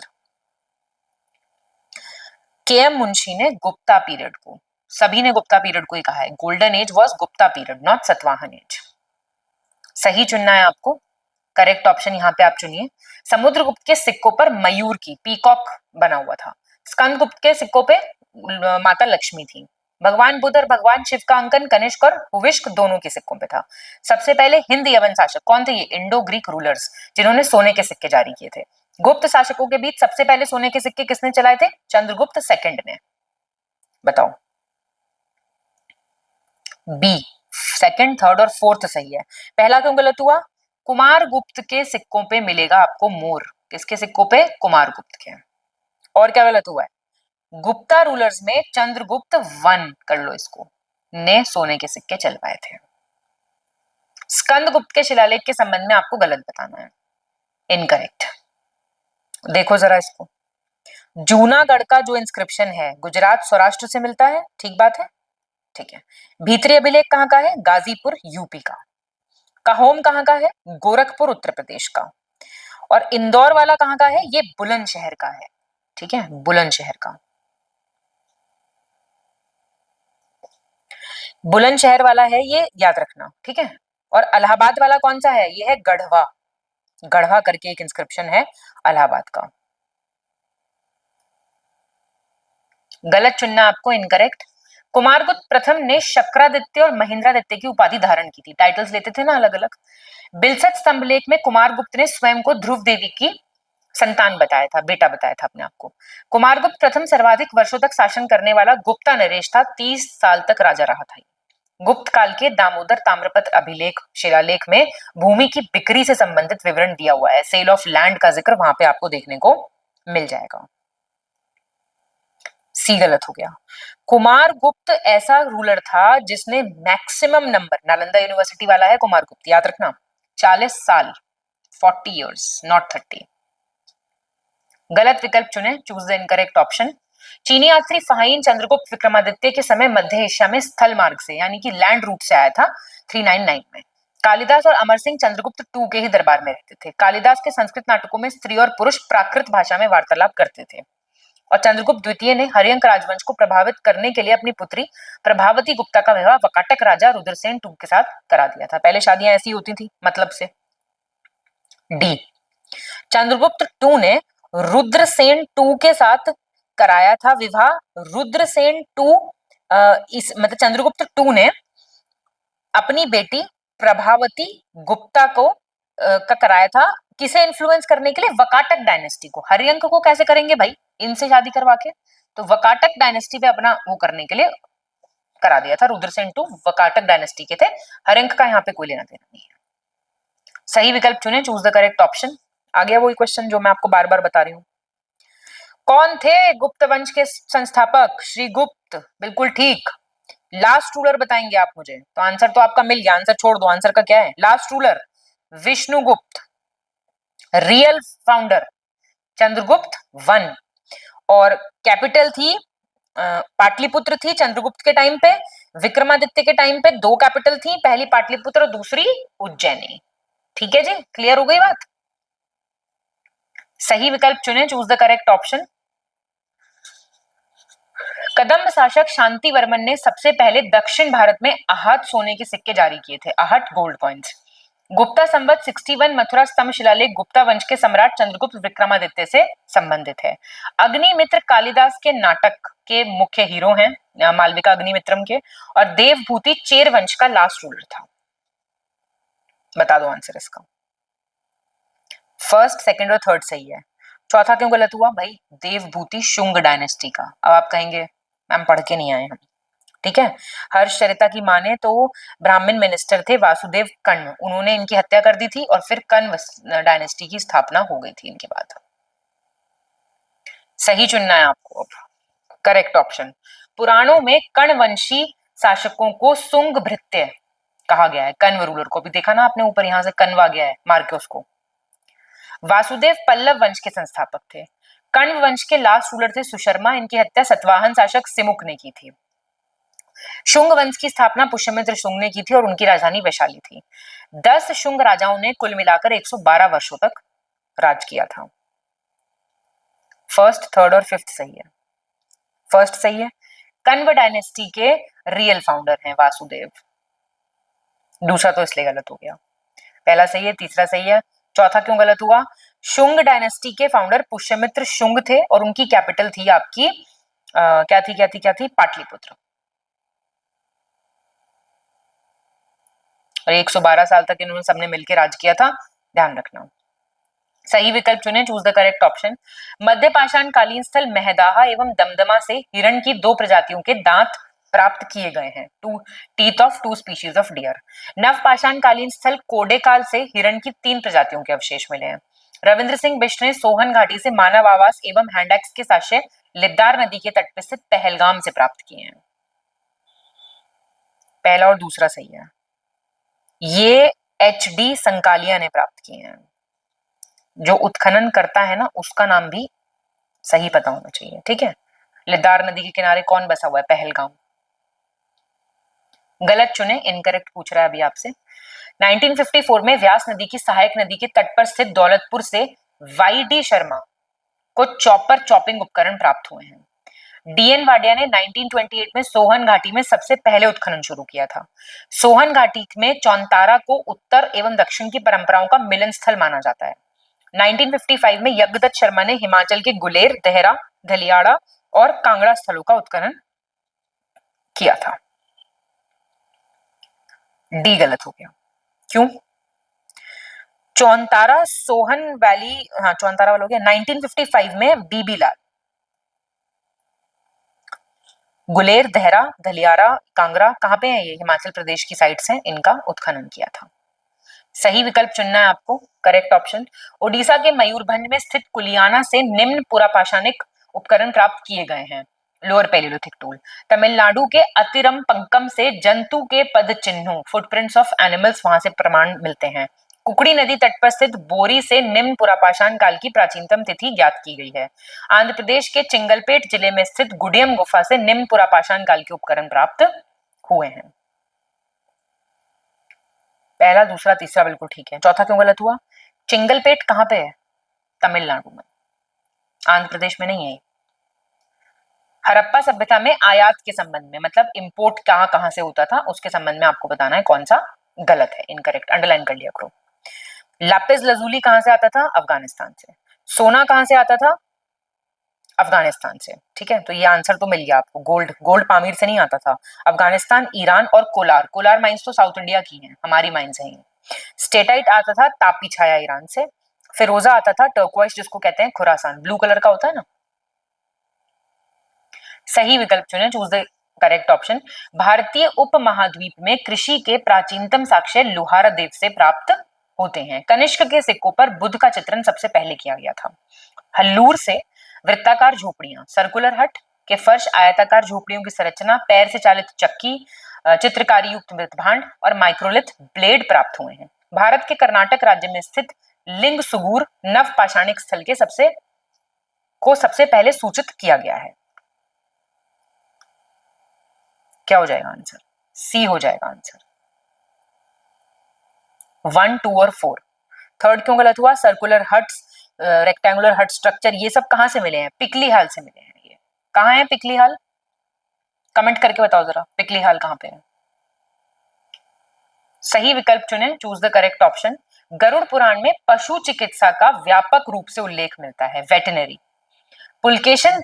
KM. मुंशी ने गुप्ता पीरियड को, सभी ने गुप्ता पीरियड को ही कहा है, golden age was Gupta period, not Satavahana age. सही चुनना है आपको, करेक्ट ऑप्शन यहाँ पे आप चुनिए। समुद्रगुप्त के सिक्कों पर मयूर की, पीकॉक बना हुआ था। स्कंदगुप्त के सिक्कों पे माता लक्ष्मी थी। भगवान बुद्ध और भगवान शिव का अंकन कनिष्क और हुविष्क दोनों के सिक्कों पे था। सबसे पहले हिंद यवन शासक कौन थे? ये इंडो ग्रीक रूलर्स जिन्होंने सोने के सिक्के जारी किए थे। गुप्त शासकों के बीच सबसे पहले सोने के सिक्के किसने चलाए थे? चंद्रगुप्त सेकंड ने। बताओ, बी, सेकंड, थर्ड और फोर्थ सही है। पहला क्यों गलत हुआ? कुमारगुप्त के सिक्कों पे मिलेगा आपको मोर। किसके सिक्कों पे? कुमारगुप्त के। और क्या गलत हुआ है? गुप्ता रूलर्स में चंद्रगुप्त वन, कर लो इसको, ने सोने के सिक्के चलवाए थे। स्कंदगुप्त के शिलालेख के संबंध में आपको गलत बताना है, इनकरेक्ट। देखो जरा इसको, जूनागढ़ का जो इंस्क्रिप्शन है गुजरात सौराष्ट्र से मिलता है, ठीक बात है, ठीक है। भीतरी अभिलेख कहाँ का है? गाजीपुर यूपी का। काहोम कहाँ का है? गोरखपुर उत्तर प्रदेश का। और इंदौर वाला कहाँ का है? ये बुलंदशहर का है, ठीक है, बुलंदशहर का। बुलंदशहर वाला है ये, याद रखना, ठीक है। और इलाहाबाद वाला कौन सा है? ये है गढ़वा, गढ़वा करके एक इंस्क्रिप्शन है इलाहाबाद का। गलत चुनना आपको, इनकरेक्ट। कुमारगुप्त प्रथम ने शक्रादित्य और महेंद्रादित्य की उपाधि धारण की थी, टाइटल्स लेते थे ना अलग अलग। बिलसत स्तंभलेख में कुमारगुप्त ने स्वयं को ध्रुव देवी की संतान बताया था, बेटा बताया था अपने आप को। कुमारगुप्त प्रथम सर्वाधिक वर्षों तक शासन करने वाला गुप्ता नरेश था, 30 साल तक राजा रहा था। गुप्त काल के दामोदर ताम्रपत्र अभिलेख शिलालेख में भूमि की बिक्री से संबंधित विवरण दिया हुआ है, सेल ऑफ लैंड का जिक्र वहां पे आपको देखने को मिल जाएगा। सी गलत हो गया। कुमारगुप्त ऐसा रूलर था जिसने मैक्सिमम नंबर, नालंदा यूनिवर्सिटी वाला है कुमारगुप्त, याद रखना, 40 साल, 40 years, नॉट 30। गलत विकल्प चुने, चूज द इनकरेक्ट ऑप्शन। चीनी यात्री फाहिन चंद्रगुप्त विक्रमादित्य के समय मध्य एशिया में स्थल मार्ग से यानी कि लैंड रूट से आया था 399 में। कालिदास और अमर सिंह चंद्रगुप्त टू के ही दरबार में रहते थे। कालिदास के संस्कृत नाटकों में स्त्री और पुरुष प्राकृत भाषा में वार्तालाप करते थे। और चंद्रगुप्त द्वितीय ने हर्यंक राजवंश को प्रभावित करने के लिए अपनी पुत्री प्रभावती गुप्ता का विवाह वकाटक राजा रुद्रसेन टू के साथ करा दिया था। पहले शादियां ऐसी होती थी मतलब से। डी, चंद्रगुप्त टू ने रुद्रसेन टू के साथ कराया था विवाह। रुद्रसेन टू इस मतलब चंद्रगुप्त टू ने अपनी बेटी प्रभावती गुप्ता को का कराया था, किसे इन्फ्लुएंस करने के लिए? वकाटक डायनेस्टी को। हरियंक को कैसे करेंगे भाई? इनसे शादी करवा के। तो वकाटक डायनेस्टी पे अपना वो करने के लिए करा दिया था। रुद्रसेन टू वकाटक डायनेस्टी के थे, हरियंक का यहाँ पे कोई लेना देना नहीं है। सही विकल्प चुने, चूज द करेक्ट ऑप्शन। आ गया वही क्वेश्चन जो मैं आपको बार बार बता रही हूँ। कौन थे गुप्त वंश के संस्थापक? श्री गुप्त, बिल्कुल ठीक। लास्ट रूलर बताएंगे आप मुझे, तो आंसर तो आपका मिल गया, आंसर छोड़ दो, आंसर का क्या है? Last ruler Vishnugupta. Real founder Chandragupta one. और कैपिटल थी पाटलिपुत्र थी चंद्रगुप्त के टाइम पे। विक्रमादित्य के टाइम पे दो कैपिटल थी, पहली पाटलिपुत्र और दूसरी उज्जैनी। ठीक है जी, क्लियर हो गई बात? सही विकल्प चुने, चूज द करेक्ट ऑप्शन। कदम्ब शासक शांति वर्मन ने सबसे पहले दक्षिण भारत में आहट सोने के सिक्के जारी किए थे, आहट गोल्ड कॉइन्स। गुप्ता संवत 61 मथुरा स्तंभ शिलालेख गुप्ता वंश के सम्राट चंद्रगुप्त विक्रमादित्य से संबंधित है। अग्निमित्र कालिदास के नाटक के मुख्य हीरो हैं, मालविका अग्निमित्रम के। और देवभूति चेर वंश का लास्ट रूलर था। बता दो आंसर इसका। फर्स्ट, सेकंड और थर्ड सही है, चौथा क्यों गलत हुआ भाई? देवभूति शुंग डायनेस्टी का। अब आप कहेंगे मैम पढ़ के नहीं आए हम, ठीक है। हर्षचरिता की माने तो ब्राह्मण मिनिस्टर थे वासुदेव कण्व, उन्होंने इनकी हत्या कर दी थी और फिर कण्व डायनेस्टी की स्थापना हो गई थी इनके बाद। सही चुनना है आपको अब, करेक्ट ऑप्शन। पुराणों में कण्ववंशी शासकों को सुंग भृत्य कहा गया है, कण्व रूलर को भी देखा ना आपने, ऊपर यहां से कण्व आ गया है, मार के उसको। वासुदेव पल्लव वंश के संस्थापक थे। कण्व वंश के लास्ट रूलर थे सुशर्मा, इनकी हत्या सतवाहन शासक सिमुक ने की थी। शुंग वंश की स्थापना पुष्यमित्र शुंग ने की थी और उनकी राजधानी वैशाली थी। 10 शुंग राजाओं ने कुल मिलाकर 112 वर्षों तक राज किया था। फर्स्ट, थर्ड और फिफ्थ सही है। फर्स्ट सही है, कण्व डायनेस्टी के रियल फाउंडर हैं वासुदेव। दूसरा तो इसलिए गलत हो गया, पहला सही है, तीसरा सही है, चौथा क्यों गलत हुआ? शुंग डायनेस्टी के फाउंडर पुष्यमित्र शुंग थे और उनकी कैपिटल थी आपकी क्या थी? पाटलिपुत्र। और 112 साल तक इन्होंने सबने मिलकर राज किया था, ध्यान रखना। सही विकल्प चुने, चूज द करेक्ट ऑप्शन। मध्य पाषाण कालीन स्थल महदाहा एवं दमदमा से हिरण की 2 प्रजातियों के दांत प्राप्त किए गए हैं। Two teeth of 2 species of deer. नवपाषाण कालीन स्थल कोडेकाल से हिरण की 3 प्रजातियों के अवशेष मिले हैं। रविंद्र सिंह बिष्ट ने सोहन घाटी से मानव आवास एवं हैंडएक्स के साक्ष्य लिद्दार नदी के तट पर स्थित पहलगाम से प्राप्त किए हैं। पहला और दूसरा सही है। ये HD संकालिया ने प्राप्त किए हैं। जो उत्खनन करता है ना, उसका नाम भी सही पता होना चाहिए, ठीक है। लिद्दार नदी के किनारे कौन बसा हुआ है? पहलगाम। गलत चुने, इनकरेक्ट पूछ रहा है अभी आपसे। 1954 में व्यास नदी की सहायक नदी के तट पर स्थित दौलतपुर से YD शर्मा को चॉपर चॉपिंग उपकरण प्राप्त हुए हैं। DN वाडिया ने 1928 में सोहन घाटी में सबसे पहले उत्खनन शुरू किया था। सोहन घाटी में चौंतारा को उत्तर एवं दक्षिण की परंपराओं का मिलन स्थल माना जाता है। 1955 में यज्ञदत्त शर्मा ने हिमाचल के गुलेर, देहरा, धलियाड़ा और कांगड़ा स्थलों का उत्खनन किया था। डी गलत हो गया। क्यों? चौंतारा सोहन वैली, हाँ चौंतारा वाला हो गया। 1955 में बीबी लाल, गुलेर, देहरा, धलियारा, कांगड़ा कहाँ पे है? ये हिमाचल प्रदेश की साइड से इनका उत्खनन किया था। सही विकल्प चुनना है आपको, करेक्ट ऑप्शन। ओडिशा के मयूरभंज में स्थित कुलियाना से निम्न पुरापाषाणिक उपकरण प्राप्त किए गए हैं। Lower Palaeolithic tool. तमिलनाडु के अतिरम पंकम से जंतु के पद चिन्हों, फुटप्रिंट्स ऑफ एनिमल्स, वहां से प्रमाण मिलते हैं। कुकड़ी नदी तट पर स्थित बोरी से निम्न पुरापाषाण काल की प्राचीनतम तिथि ज्ञात की गई है। आंध्र प्रदेश के चिंगलपेट जिले में स्थित गुडियम गुफा से निम्न पुरापाषाण काल के उपकरण प्राप्त हुए हैं। पहला, दूसरा, तीसरा बिल्कुल ठीक है। चौथा क्यों गलत हुआ? चिंगलपेट कहां पे है? तमिलनाडु में, आंध्र प्रदेश में नहीं है। हड़प्पा सभ्यता में आयात के संबंध में, मतलब इंपोर्ट कहां कहां से होता था, उसके संबंध में आपको बताना है कौन सा गलत है, इनकरेक्ट, अंडरलाइन कर लिया करो। लापिस लजूली कहां से आता था? अफगानिस्तान से। सोना कहां से आता था? अफगानिस्तान से, ठीक है। तो ये आंसर तो मिल गया आपको। गोल्ड पामीर से नहीं आता था। अफगानिस्तान, ईरान और कोलार माइंस तो साउथ इंडिया की हैं, हमारी माइंस हैं। स्टेटाइट आता था तापी छाया ईरान से। फिरोजा आता था, टर्कोइज जिसको कहते हैं खुरासान, ब्लू कलर का होता है ना। सही विकल्प चुने, चूज द करेक्ट ऑप्शन। भारतीय उपमहाद्वीप में कृषि के प्राचीनतम साक्ष्य लुहारा देव से प्राप्त होते हैं। कनिष्क के सिक्कों पर बुद्ध का चित्रण सबसे पहले किया गया था। हल्लूर से वृत्ताकार झोपड़ियां, सर्कुलर हट के फर्श, आयताकार झोपड़ियों की संरचना, पैर से चालित चक्की, चित्रकारी युक्त मृतभांड और माइक्रोलिथ ब्लेड प्राप्त हुए हैं। भारत के कर्नाटक राज्य में स्थित लिंग सुगूर नव पाषाणिक स्थल के सबसे पहले सूचित किया गया है। क्या हो जाएगा आंसर? सी हो जाएगा आंसर। 1, 2 और 4। थर्ड क्यों गलत हुआ? सर्कुलर हट्स, रेक्टेंगुलर हट स्ट्रक्चर, ये सब कहां से मिले हैं? पिकली हाल से मिले हैं। ये कहां है पिकली हाल? कमेंट करके बताओ जरा, पिकली हाल कहां पे है? सही विकल्प चुने, choose the correct option. Garuda Purana में पशु चिकित्सा का व्यापक रूप से उल्लेख मिलता है, वेटनरी। पुलकेशन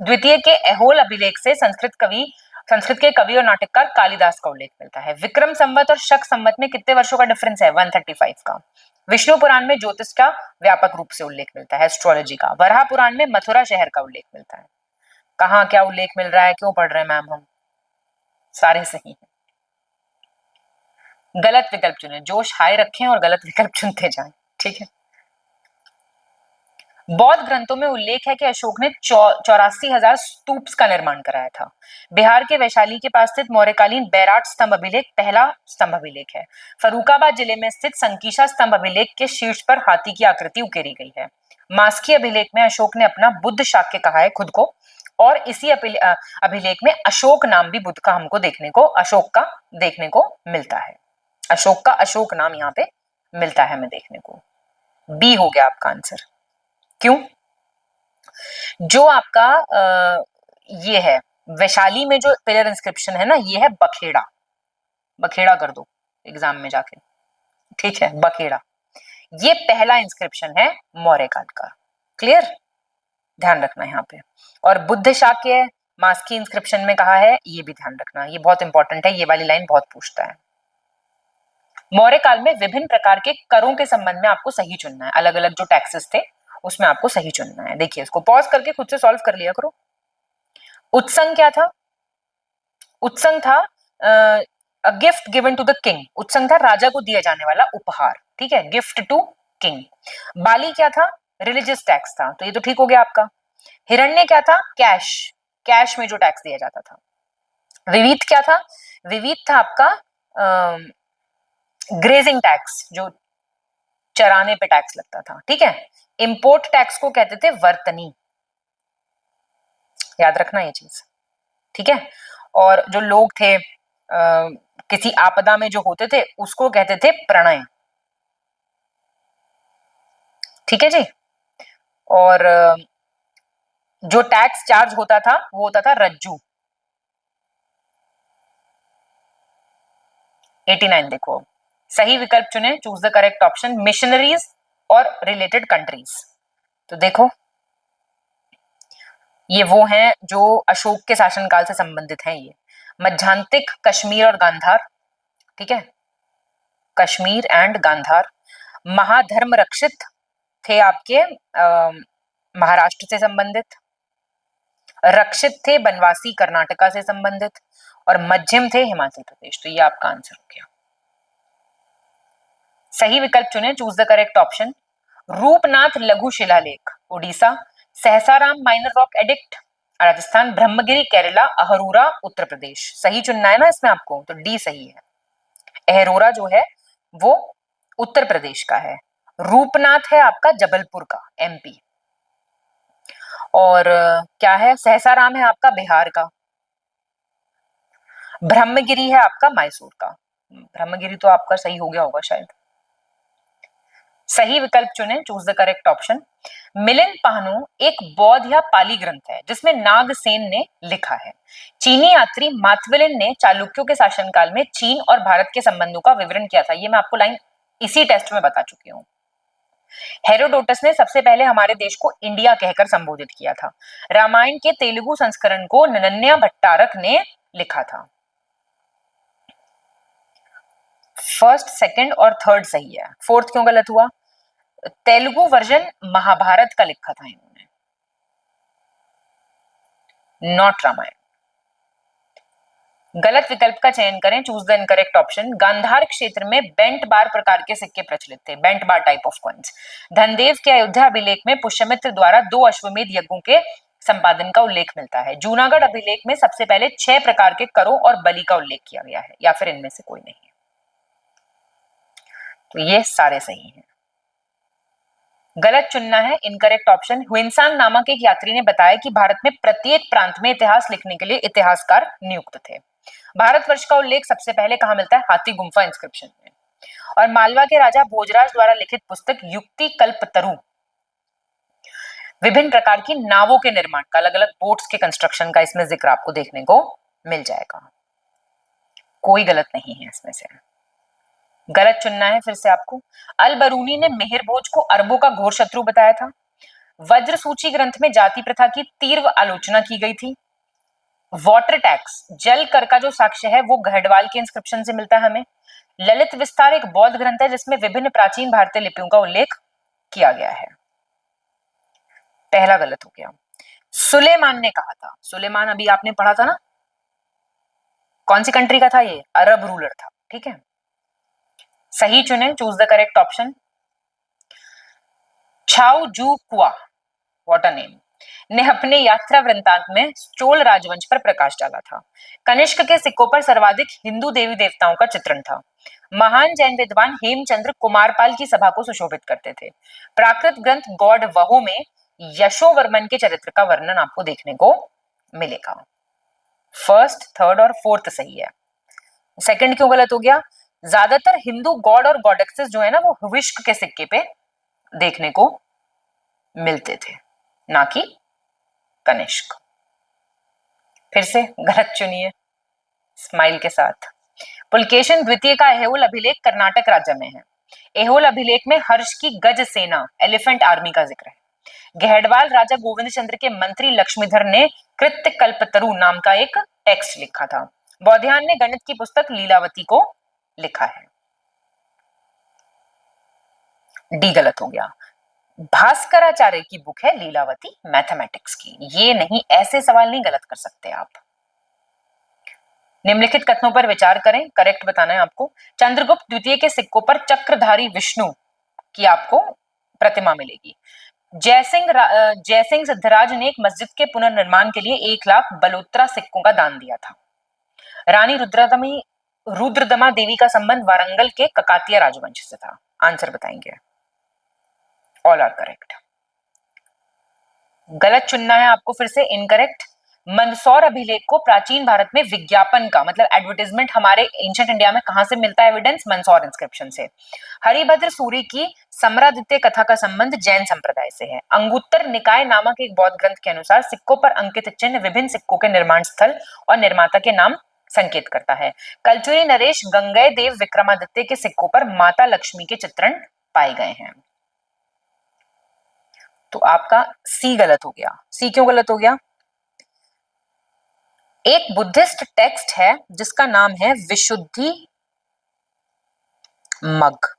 द्वितीय के एहोल अभिलेख से संस्कृत के कवि और नाटककार कालिदास का उल्लेख मिलता है। विक्रम संवत और शक संवत में कितने वर्षों का डिफरेंस है? 135 का। विष्णु पुराण में ज्योतिष का व्यापक रूप से उल्लेख मिलता है, एस्ट्रोलॉजी का। वराह पुराण में मथुरा शहर का उल्लेख मिलता है। कहां क्या उल्लेख मिल रहा है? क्यों पढ़ रहे हैं मैम हम? सारे सही हैं। गलत विकल्प चुने, जोश हाई रखें और गलत विकल्प चुनते जाएं, ठीक है। बौद्ध ग्रंथों में उल्लेख है कि अशोक ने 84,000 स्तूप्स का निर्माण कराया था। बिहार के वैशाली के पास स्थित मौर्यकालीन बैराट स्तंभ अभिलेख पहला स्तंभ अभिलेख है। फर्रुखाबाद जिले में स्थित संकीशा स्तंभ अभिलेख के शीर्ष पर हाथी की आकृति उकेरी गई है। मास्की अभिलेख में अशोक ने अपना बुद्ध शाक्य कहा है खुद को, और इसी अभिलेख में अशोक नाम भी बुद्ध का हमको अशोक का देखने को मिलता है। अशोक का अशोक नाम यहाँ पे मिलता है हमें देखने को। बी हो गया आपका आंसर। क्यों? जो आपका ये है वैशाली में जो पिलर इंस्क्रिप्शन है ना, ये है बखेड़ा। बखेड़ा कर दो एग्जाम में जाके, ठीक है, बखेड़ा। ये पहला इंस्क्रिप्शन है मौर्य काल का। क्लियर? ध्यान रखना यहाँ पे। और बुद्ध शाक्य मास्की इंस्क्रिप्शन में कहा है, ये भी ध्यान रखना, ये बहुत इंपॉर्टेंट है, ये वाली लाइन बहुत पूछता है। मौर्य काल में विभिन्न प्रकार के करों के संबंध में आपको सही चुनना है। अलग अलग जो टैक्सेस थे उसमें आपको सही चुनना है। देखिए, इसको पॉज करके खुद से सॉल्व कर लिया करो। उत्संग क्या था? उत्संग था a gift given to the king, उत्संग था राजा को दिया जाने वाला उपहार, ठीक है, गिफ्ट टू किंग। बाली क्या था, रिलीजियस टैक्स था, तो ये तो ठीक हो गया आपका। हिरण्य क्या था, कैश, कैश में जो टैक्स दिया जाता था। विविध क्या था, विविध था आपका ग्रेजिंग टैक्स, जो चराने पे टैक्स लगता था, ठीक है। इंपोर्ट टैक्स को कहते थे वर्तनी, याद रखना ये चीज, ठीक है। और जो लोग थे किसी आपदा में जो होते थे उसको कहते थे प्रणय, ठीक है जी। और जो टैक्स चार्ज होता था वो होता था रज्जू। 89 देखो, सही विकल्प चुने, choose the correct option, missionaries और रिलेटेड कंट्रीज। तो देखो ये वो हैं जो अशोक के शासनकाल से संबंधित हैं, ये मध्यांतिक, कश्मीर और गांधार, ठीक है, कश्मीर एंड गांधार। महाधर्म रक्षित थे आपके महाराष्ट्र से संबंधित, रक्षित थे बनवासी कर्नाटका से संबंधित, और मध्यम थे हिमाचल प्रदेश। तो ये आपका आंसर हो गया, सही विकल्प चुने, choose the correct option. Rupnath लघु शिलालेख Orissa, Sasaram minor rock edict Rajasthan, Brahmagiri Kerala, Ahraura Uttar Pradesh. सही चुनना है ना इसमें आपको, तो डी सही है। अहरोरा जो है वो उत्तर प्रदेश का है, रूपनाथ है आपका जबलपुर का, एमपी। और क्या है, सहसाराम है आपका बिहार का, ब्रह्मगिरी है आपका मैसूर का। ब्रह्मगिरी तो आपका सही हो गया होगा शायद। सही विकल्प चुने, choose the correct option. Milinda Panho एक बौद्ध या पाली ग्रंथ है जिसमें नागसेन ने लिखा है। चीनी यात्री माथविलिन ने चालुक्यों के शासनकाल में चीन और भारत के संबंधों का विवरण किया था। ये मैं आपको लाइन इसी टेस्ट में बता चुकी हूँ। हेरोडोटस ने सबसे पहले हमारे देश को इंडिया कहकर संबोधित किया था। रामायण के तेलुगु संस्करण को नन्या भट्टारक ने लिखा था। फर्स्ट, सेकंड और थर्ड सही है, फोर्थ क्यों गलत हुआ? तेलुगु वर्जन महाभारत का लिखा था इन्होंने, नॉट रामायण। गलत विकल्प का चयन करें, choose the incorrect option. Gandhara क्षेत्र में बेंट बार प्रकार के सिक्के प्रचलित थे, bent bar type of coins. Dhanadeva के अयोध्या अभिलेख में पुष्यमित्र द्वारा 2 अश्वमेध यज्ञों के संपादन का उल्लेख मिलता है। जूनागढ़ अभिलेख में सबसे पहले 6 प्रकार के करों और बलि का उल्लेख किया गया है, या फिर इनमें से कोई नहीं है। तो ये सारे सही हैं। गलत चुनना है, इनकरेक्ट ऑप्शन। ह्वेनसांग नामक एक यात्री ने बताया कि भारत में प्रत्येक प्रांत में इतिहास लिखने के लिए इतिहासकार नियुक्त थे। भारतवर्ष का उल्लेख सबसे पहले कहां मिलता है? हाथी गुम्फा इंस्क्रिप्शन में। और मालवा के राजा भोजराज द्वारा लिखित पुस्तक युक्ति कल्पतरु विभिन्न प्रकार की नावों के निर्माण का, अलग अलग बोट्स के कंस्ट्रक्शन का इसमें जिक्र आपको देखने को मिल जाएगा। कोई गलत नहीं है इसमें से। गलत चुनना है फिर से आपको। अल बरूनी ने मेहर भोज को अरबों का घोर शत्रु बताया था। वज्र सूची ग्रंथ में जाति प्रथा की तीव्र आलोचना की गई थी। वाटर टैक्स, जल कर का जो साक्ष्य है वो गढ़वाल के इंस्क्रिप्शन से मिलता है हमें। ललित विस्तार एक बौद्ध ग्रंथ है जिसमें विभिन्न प्राचीन भारतीय लिपियों का उल्लेख किया गया है। पहला गलत हो गया। सुलेमान ने कहा था, सुलेमान अभी आपने पढ़ा था ना, कौन सी कंट्री का था ये? अरब रूलर था, ठीक है। सही चुने, चूज द करेक्ट ऑप्शन। छाऊ जू कुआ, व्हाट अ नेम, ने अपने यात्रा वृंतांत में चोल राजवंश पर प्रकाश डाला था। कनिष्क के सिक्कों पर सर्वाधिक हिंदू देवी देवताओं का चित्रण था। महान जैन विद्वान हेमचंद्र कुमारपाल की सभा को सुशोभित करते थे। प्राकृत ग्रंथ गौड़ वहो में यशोवर्मन के चरित्र का वर्णन आपको देखने को मिलेगा। फर्स्ट, थर्ड और फोर्थ सही है। सेकंड क्यों गलत हो गया? ज्यादातर हिंदू गॉड और गॉडेक्सेस जो है ना वो हविष्क के सिक्के पे देखने को मिलते थे, ना कि कनिष्क। फिर से गलत चुनिए स्माइल के साथ। पुलकेशिन द्वितीय का एहोल अभिलेख कर्नाटक राज्य में है। एहोल अभिलेख में हर्ष की गज सेना, एलिफेंट आर्मी का जिक्र है। गहडवाल राजा गोविंद चंद्र के मंत्री लक्ष्मीधर ने कृत्य कल्पतरु नाम का एक टेक्स्ट लिखा था। बौध्यान ने गणित की पुस्तक लीलावती को लिखा है। डी गलत हो गया। भास्कराचार्य की बुक है लीलावती मैथमेटिक्स की। ये नहीं, ऐसे सवाल नहीं गलत कर सकते आप। निम्नलिखित कथनों पर विचार करें, करेक्ट बताना है आपको। चंद्रगुप्त द्वितीय के सिक्कों पर चक्रधारी विष्णु की आपको प्रतिमा मिलेगी। जयसिंह सिद्धराज ने एक मस्जिद के पुनर्निर्माण के लिए 1 लाख बलोत्रा सिक्कों का दान दिया था। रानी रुद्रदमा देवी का संबंध वारंगल के ककातिया राजवंश से था। आंसर बताएंगे। All are correct. गलत चुनना है आपको फिर से, इनकरेक्ट। मंदसौर अभिलेख को प्राचीन भारत में विज्ञापन का मतलब एडवर्टाइजमेंट हमारे एंशिएंट इंडिया में कहां से मिलता है एविडेंस? मंदसौर इंस्क्रिप्शन से। हरिभद्र सूरी की समरादित्य कथा का संबंध जैन संप्रदाय से है। अंगुत्तर निकाय नामक एक बौद्ध ग्रंथ के अनुसार सिक्कों पर अंकित चिन्ह विभिन्न सिक्कों के निर्माण स्थल और निर्माता के नाम संकेत करता है। कलचुरी नरेश गंगेय देव विक्रमादित्य के सिक्कों पर माता लक्ष्मी के चित्रण पाए गए हैं। तो आपका सी गलत हो गया। सी क्यों गलत हो गया? एक बुद्धिस्ट टेक्स्ट है जिसका नाम है विशुद्धि मग।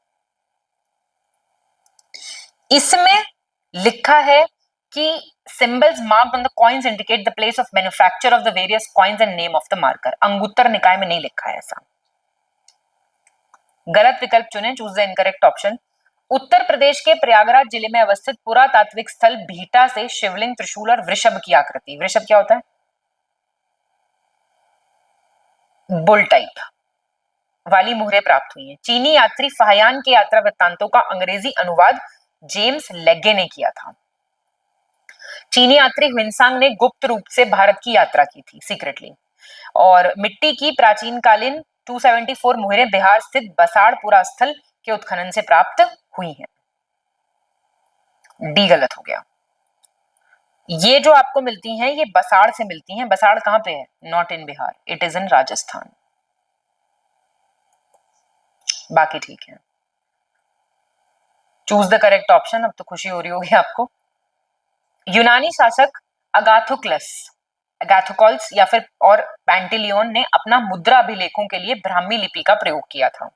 इसमें लिखा है कि symbols marked on the coins indicate the place of manufacture of the various coins and name of the marker। Anguttara निकाय में नहीं लिखा है ऐसा। गलत विकल्प चुने, choose the incorrect option. Uttar Pradesh के प्रयागराज जिले में अवस्थित पुरातात्विक स्थल भीटा से शिवलिंग, त्रिशूल और वृषभ की आकृति, वृषभ क्या होता है? बुल टाइप वाली मुहरें प्राप्त हुई हैं। चीनी यात्री फाहियान के यात्रा वृत्तांतों का अंग्रेजी अनुवाद जेम्स लेगे ने किया था। चीनी यात्री ह्विनसांग ने गुप्त रूप से भारत की यात्रा की थी सीक्रेटली। और मिट्टी की प्राचीन कालीन 274 मुहरें बिहार स्थित बसाड़ पुरास्थल के उत्खनन से प्राप्त हुई हैं। डी गलत हो गया। ये जो आपको मिलती हैं ये बसाड़ से मिलती हैं। बसाड़ कहां पे है? Not in Bihar, it is in Rajasthan. बाकी ठीक है। Choose the correct option. अब तो खुशी हो रही होगी आपको। यूनानी शासक अगाथोकल्स या फिर और पैंटिलियन ने अपना मुद्रा अभिलेखों के लिए ब्राह्मी लिपि का प्रयोग किया था।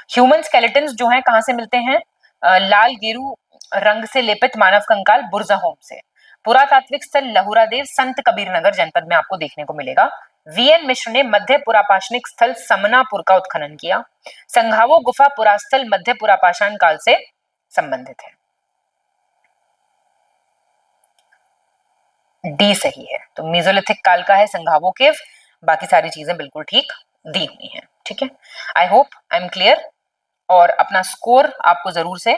ह्यूमन स्केलेटन्स जो हैं कहां से मिलते हैं? लाल गेरू रंग से लेपित मानव कंकाल बुरजाहोम से। पुरातात्विक स्थल लहुरादेव संत कबीर नगर जनपद में आपको देखने को मिलेगा। वीएन मिश्र ने मध्य पुरापाषाणिक स्थल समनापुर का उत्खनन किया। संघावो गुफा पुरास्थल मध्य पुरापाषाण काल से संबंधित है। डी सही है। तो मेसोलिथिक काल का है संघावो केव। बाकी सारी चीजें बिल्कुल ठीक दी हुई हैं। ठीक है, I hope I am clear. और अपना स्कोर आपको जरूर से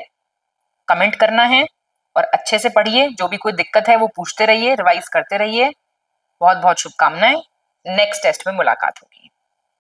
कमेंट करना है और अच्छे से पढ़िए। जो भी कोई दिक्कत है वो पूछते रहिए, रिवाइज करते रहिए। बहुत बहुत शुभकामनाएं। नेक्स्ट टेस्ट में मुलाकात होगी।